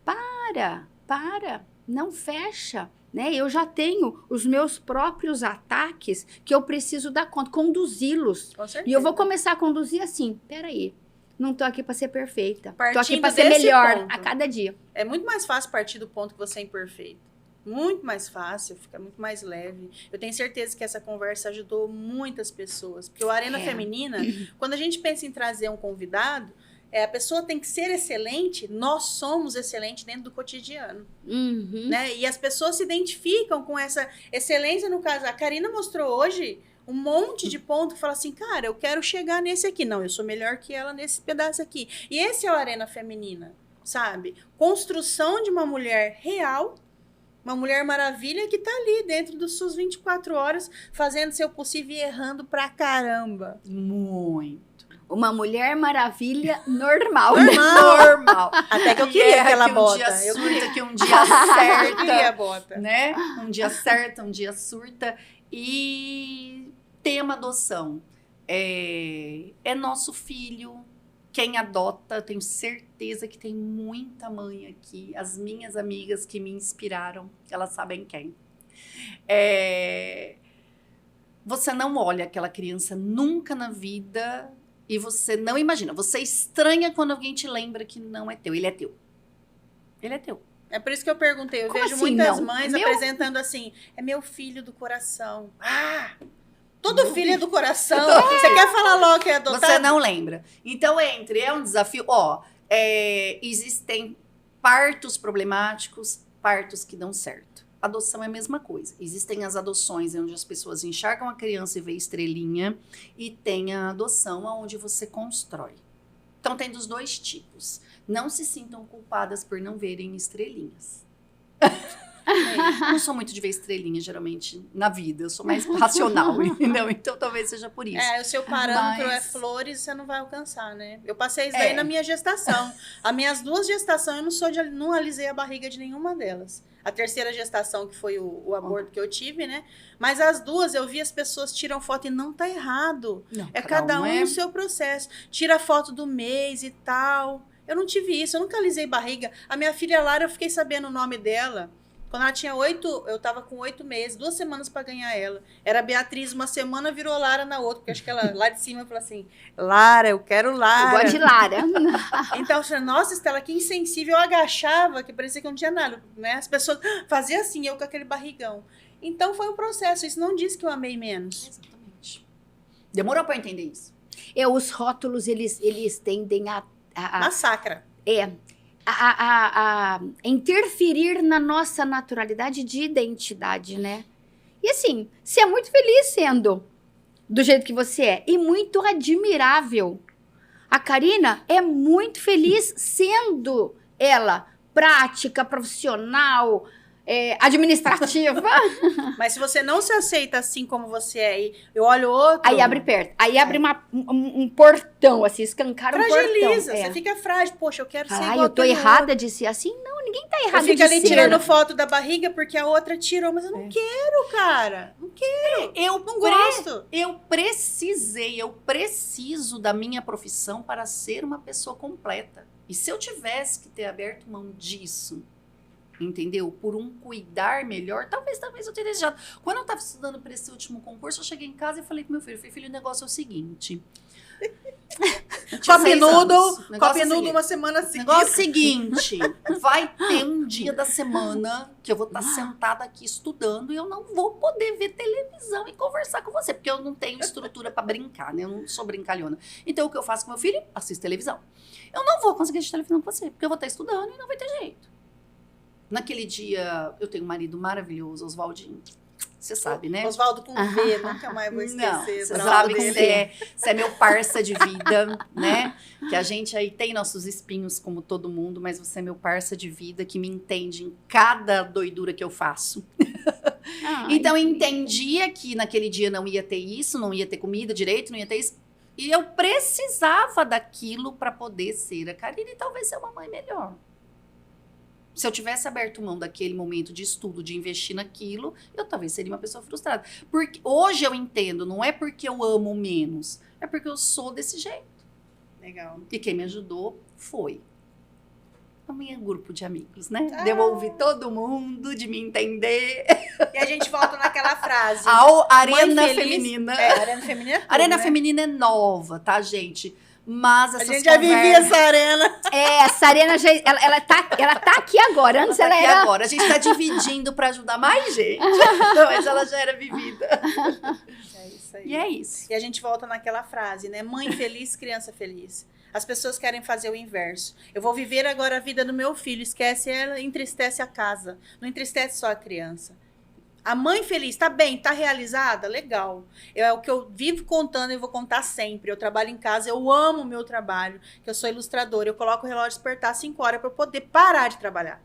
Para, não fecha, né? Eu já tenho os meus próprios ataques que eu preciso dar conta, conduzi-los. Com certeza. E eu vou começar a conduzir assim, peraí, não tô aqui para ser perfeita, tô aqui Partindo para ser desse melhor ponto. a cada dia. É muito mais fácil partir do ponto que você é imperfeito. Muito mais fácil, fica muito mais leve. Eu tenho certeza que essa conversa ajudou muitas pessoas. Porque o Arena Feminina, quando a gente pensa em trazer um convidado, a pessoa tem que ser excelente, nós somos excelentes dentro do cotidiano. Né? E as pessoas se identificam com essa excelência. No caso, a Karina mostrou hoje um monte de ponto que fala assim, cara, eu quero chegar nesse aqui. Não, eu sou melhor que ela nesse pedaço aqui. E esse é o Arena Feminina, sabe? Construção de uma mulher real, uma mulher maravilha que tá ali dentro das suas 24 horas, fazendo seu possível e errando pra caramba. Muito. Uma mulher maravilha normal. Normal. Até que eu queria aquela bota. Um dia Eu surta, que um dia acerta. Eu queria a bota. Né? Um dia acerta, um dia surta. E tema adoção. É nosso filho. Quem adota, eu tenho certeza que tem muita mãe aqui. As minhas amigas que me inspiraram, elas sabem quem. Você não olha aquela criança nunca na vida e você não imagina. Você estranha quando alguém te lembra que não é teu. Ele é teu. Ele é teu. É por isso que eu perguntei. Eu Como vejo assim, muitas não? mães Meu? apresentando assim, é meu filho do coração. Todo filho é do coração. Você quer falar logo que é adotado? Você não lembra. Então, é um desafio. Existem partos problemáticos, partos que dão certo. Adoção é a mesma coisa. Existem as adoções onde as pessoas enxergam a criança e vê estrelinha, e tem a adoção onde você constrói. Então, tem dos dois tipos. Não se sintam culpadas por não verem estrelinhas. Eu não sou muito de ver estrelinha, geralmente, na vida. Eu sou mais racional, entendeu? Então, talvez seja por isso. O seu parâmetro é flores, você não vai alcançar, né? Eu passei isso daí na minha gestação. As minhas 2 gestações, eu não alisei a barriga de nenhuma delas. A 3ª gestação, que foi o aborto que eu tive, né? Mas as 2, eu vi as pessoas tiram foto e não tá errado. Não, Cada um no seu processo. Tira foto do mês e tal. Eu não tive isso, eu nunca alisei barriga. A minha filha Lara, eu fiquei sabendo o nome dela. Quando ela tinha 8, eu tava com 8 meses, 2 semanas pra ganhar ela. Era Beatriz, uma semana virou Lara na outra, porque acho que ela lá de cima falou assim, Lara, eu quero Lara. Eu gosto de Lara. Então eu falei, nossa, Estela, que insensível. Eu agachava, que parecia que eu não tinha nada, né? As pessoas faziam assim, eu com aquele barrigão. Então foi um processo, isso não diz que eu amei menos. Exatamente. Demorou pra entender isso. Os rótulos, eles tendem a Massacra. A interferir na nossa naturalidade de identidade, né? E assim, você é muito feliz sendo do jeito que você é. E muito admirável. A Karina é muito feliz sendo ela prática, profissional, administrativa. Mas se você não se aceita assim como você é, e eu olho outro... Aí abre perto. Aí abre um portão, assim, escancara um portão. Fragiliza, você fica frágil. Poxa, eu quero ser igual eu tô aquele errada outro. de ser assim? Não, ninguém tá errado Eu de fico ali ser. tirando foto da barriga porque a outra tirou, mas eu não quero, cara. Não quero. Eu não gosto. Eu preciso da minha profissão para ser uma pessoa completa. E se eu tivesse que ter aberto mão disso, entendeu? Por um cuidar melhor, talvez eu tenha desejado. Quando eu estava estudando para esse último concurso, eu cheguei em casa e falei pro meu filho, filho, o negócio é o seguinte. Copo noodle uma semana seguinte. Negócio é o seguinte, vai ter um dia da semana que eu vou estar sentada aqui estudando e eu não vou poder ver televisão e conversar com você, porque eu não tenho estrutura para brincar, né? Eu não sou brincalhona. Então, o que eu faço com meu filho? Assisto televisão. Eu não vou conseguir assistir televisão com você, porque eu vou estar estudando e não vai ter jeito. Naquele dia, eu tenho um marido maravilhoso, Oswaldinho. Você sabe, né? Oswaldo com V, nunca mais vou esquecer. Não, você sabe que você é meu parça de vida, né? Que a gente aí tem nossos espinhos como todo mundo, mas você é meu parça de vida que me entende em cada doidura que eu faço. Então, eu entendia que naquele dia não ia ter isso, não ia ter comida direito, não ia ter isso. E eu precisava daquilo para poder ser a Karine e talvez ser uma mãe melhor. Se eu tivesse aberto mão daquele momento de estudo, de investir naquilo, eu talvez seria uma pessoa frustrada. Porque hoje eu entendo, não é porque eu amo menos, é porque eu sou desse jeito. Legal. E quem me ajudou foi o meu grupo de amigos, né? De eu ouvir todo mundo, de me entender. E a gente volta naquela frase. A Arena Feminina. Arena Feminina é tudo, Arena né? Feminina é nova, tá, gente? Mas essas a gente já vivia essa arena. Essa arena já, ela tá aqui agora. Antes ela aqui era... agora. A gente tá dividindo para ajudar mais gente. Mas ela já era vivida. É isso aí. E é isso. E a gente volta naquela frase, né? Mãe feliz, criança feliz. As pessoas querem fazer o inverso. Eu vou viver agora a vida do meu filho. Esquece ela, entristece a casa. Não entristece só a criança. A mãe feliz, tá bem, tá realizada? Legal. É o que eu vivo contando e vou contar sempre. Eu trabalho em casa, eu amo o meu trabalho, que eu sou ilustradora. Eu coloco o relógio despertar às 5 horas para eu poder parar de trabalhar.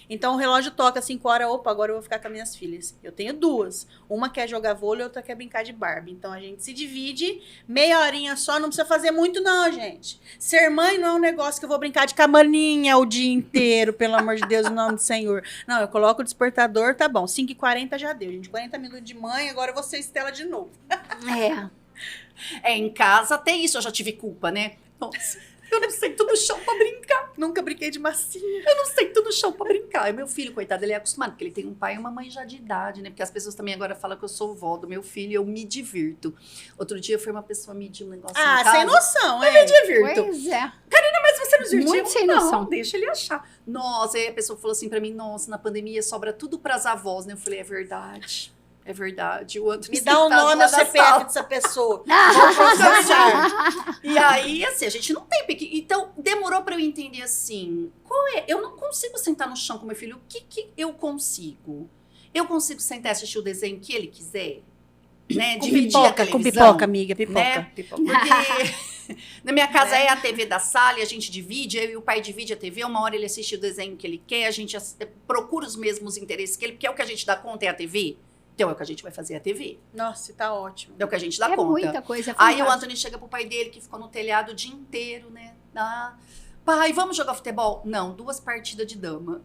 Então, o relógio toca às 5 horas, opa, agora eu vou ficar com as minhas filhas. Eu tenho duas. Uma quer jogar vôlei, outra quer brincar de Barbie. Então, a gente se divide, meia horinha só, não precisa fazer muito não, gente. Ser mãe não é um negócio que eu vou brincar de camaninha o dia inteiro, pelo amor de Deus, em nome do Senhor. Não, eu coloco o despertador, tá bom, 5h40 já deu, gente. 40 minutos de mãe, agora eu vou ser Estela de novo. Em casa tem isso, eu já tive culpa, né? Nossa. Eu não sei tudo chão pra brincar. Nunca brinquei de massinha. Eu não sei tudo chão pra brincar. E meu filho, coitado, ele é acostumado, porque ele tem um pai e uma mãe já de idade, né? Porque as pessoas também agora falam que eu sou vó do meu filho e eu me divirto. Outro dia foi uma pessoa medir um negócio em casa. Sem noção, eu me divirto. Pois é. Karina, mas você não se divertiu? Muito sem noção. Não, deixa ele achar. Nossa, aí a pessoa falou assim pra mim, nossa, na pandemia sobra tudo pras avós, né? Eu falei, é verdade. É verdade. O Antônio me dá o nome e o CPF dessa pessoa. Vou processar. E aí, assim, a gente não tem pique. Então, demorou pra eu entender assim, qual é? Eu não consigo sentar no chão com meu filho. O que eu consigo? Eu consigo sentar e assistir o desenho que ele quiser? Né? Dividir a televisão. Com pipoca, amiga, pipoca. Né? Pipoca. Porque na minha casa é a TV da sala e a gente divide, eu e o pai divide a TV, uma hora ele assiste o desenho que ele quer, a gente procura os mesmos interesses que ele, porque é o que a gente dá conta é a TV. Então é o que a gente vai fazer a TV. Nossa, tá ótimo. É o que a gente dá É conta. muita coisa. Aí o Antônio chega pro pai dele, que ficou no telhado o dia inteiro, né? Pai, vamos jogar futebol? Não, 2 partidas de dama.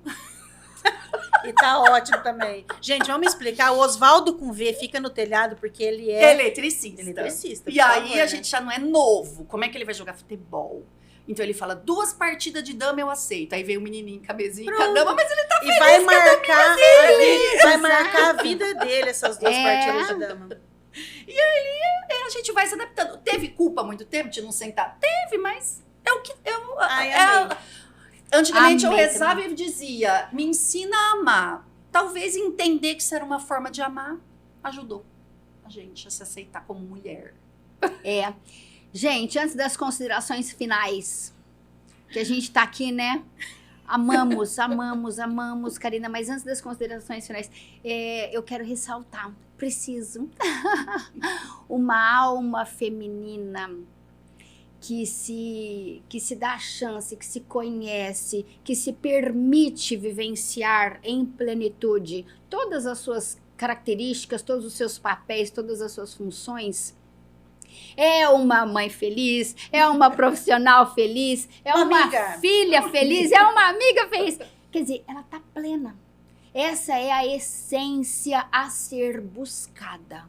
E tá ótimo também. Gente, vamos explicar. O Oswaldo com V fica no telhado porque ele é... Eletricista. Eletricista. E aí a gente já não é novo. Como é que ele vai jogar futebol? Então ele fala, 2 partidas de dama eu aceito. Aí vem o menininho, cabezinho com a dama, mas ele tá feliz. E vai marcar a vida dele, essas 2 partidas de dama. E aí a gente vai se adaptando. Teve culpa há muito tempo de não sentar? Teve, mas é o que eu... Antigamente eu rezava e dizia, me ensina a amar. Talvez entender que isso era uma forma de amar ajudou a gente a se aceitar como mulher. Gente, antes das considerações finais, que a gente tá aqui, né? Amamos, Karina, mas antes das considerações finais, eu quero ressaltar, preciso, uma alma feminina que se dá a chance, que se conhece, que se permite vivenciar em plenitude todas as suas características, todos os seus papéis, todas as suas funções, é uma mãe feliz, é uma profissional feliz, é uma amiga. Filha feliz, é uma amiga feliz. Quer dizer, ela está plena. Essa é a essência a ser buscada.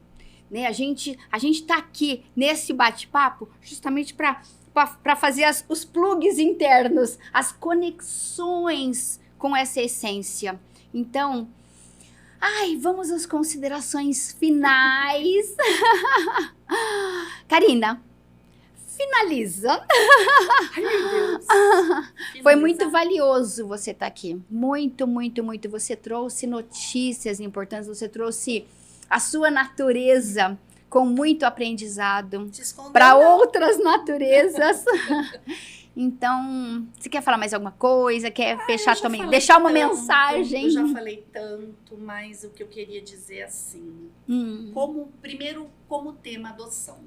Né? A gente tá aqui nesse bate-papo justamente para fazer os plugs internos, as conexões com essa essência. Então, vamos às considerações finais. Karina, finaliza. Ai, meu Deus. Foi muito valioso você estar aqui. Muito, muito, muito. Você trouxe notícias importantes, você trouxe a sua natureza com muito aprendizado para outras naturezas. Então, você quer falar mais alguma coisa? Quer fechar também? Deixar uma mensagem? Eu já falei tanto, mas o que eu queria dizer assim, primeiro, como tema adoção.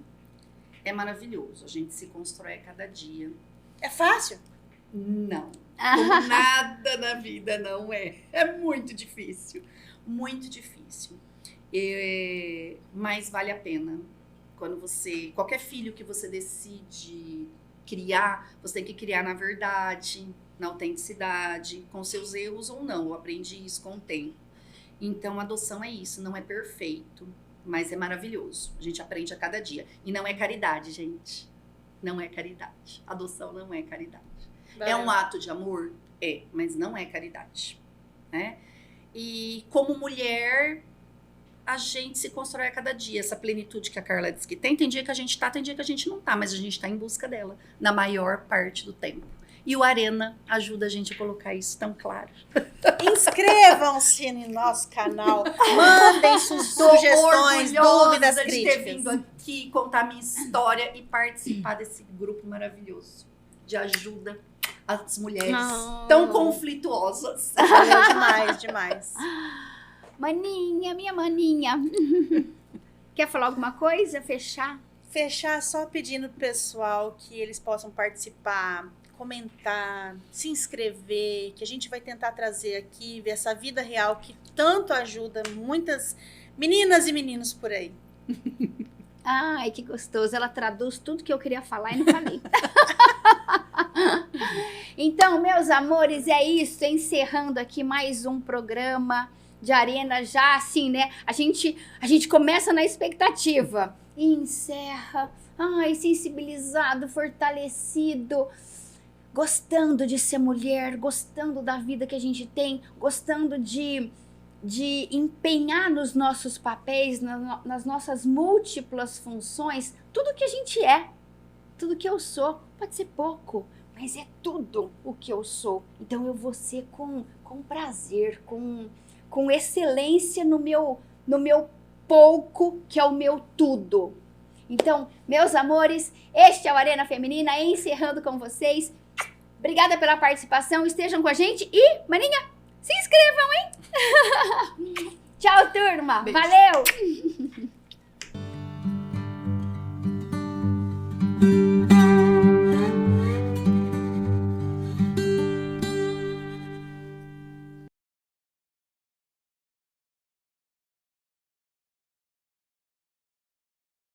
É maravilhoso, a gente se constrói a cada dia. É fácil? Não. Como nada na vida não é. É muito difícil. Muito difícil. Mas vale a pena. Qualquer filho que você decide criar, você tem que criar na verdade, na autenticidade, com seus erros ou não. Eu aprendi isso com o tempo. Então, a adoção é isso, não é perfeito, mas é maravilhoso. A gente aprende a cada dia. E não é caridade, gente. Não é caridade. Adoção não é caridade. É um ato de amor? É, mas não é caridade. Né? E como mulher, a gente se constrói a cada dia. Essa plenitude que a Carla disse que tem dia que a gente tá, tem dia que a gente não tá, mas a gente tá em busca dela, na maior parte do tempo. E o Arena ajuda a gente a colocar isso tão claro. Inscrevam-se no nosso canal, mandem sugestões, dúvidas, críticas. De ter vindo aqui contar minha história e participar desse grupo maravilhoso de ajuda às mulheres tão conflituosas. Valeu demais, demais. Maninha, minha maninha. Quer falar alguma coisa? Fechar Só pedindo pro pessoal que eles possam participar, comentar, se inscrever, que a gente vai tentar trazer aqui, ver essa vida real que tanto ajuda muitas meninas e meninos por aí. Ai, que gostoso. Ela traduz tudo que eu queria falar e não falei. Então, meus amores, é isso. Encerrando aqui mais um programa de Arena, já assim, né? A gente começa na expectativa e encerra, sensibilizado, fortalecido, gostando de ser mulher, gostando da vida que a gente tem, gostando de empenhar nos nossos papéis, nas nossas múltiplas funções, tudo que a gente é, tudo que eu sou. Pode ser pouco, mas é tudo o que eu sou. Então eu vou ser com prazer, com excelência no meu pouco, que é o meu tudo. Então, meus amores, este é o Arena Feminina, encerrando com vocês. Obrigada pela participação, estejam com a gente e, maninha, se inscrevam, hein? Tchau, turma. Beijo. Valeu!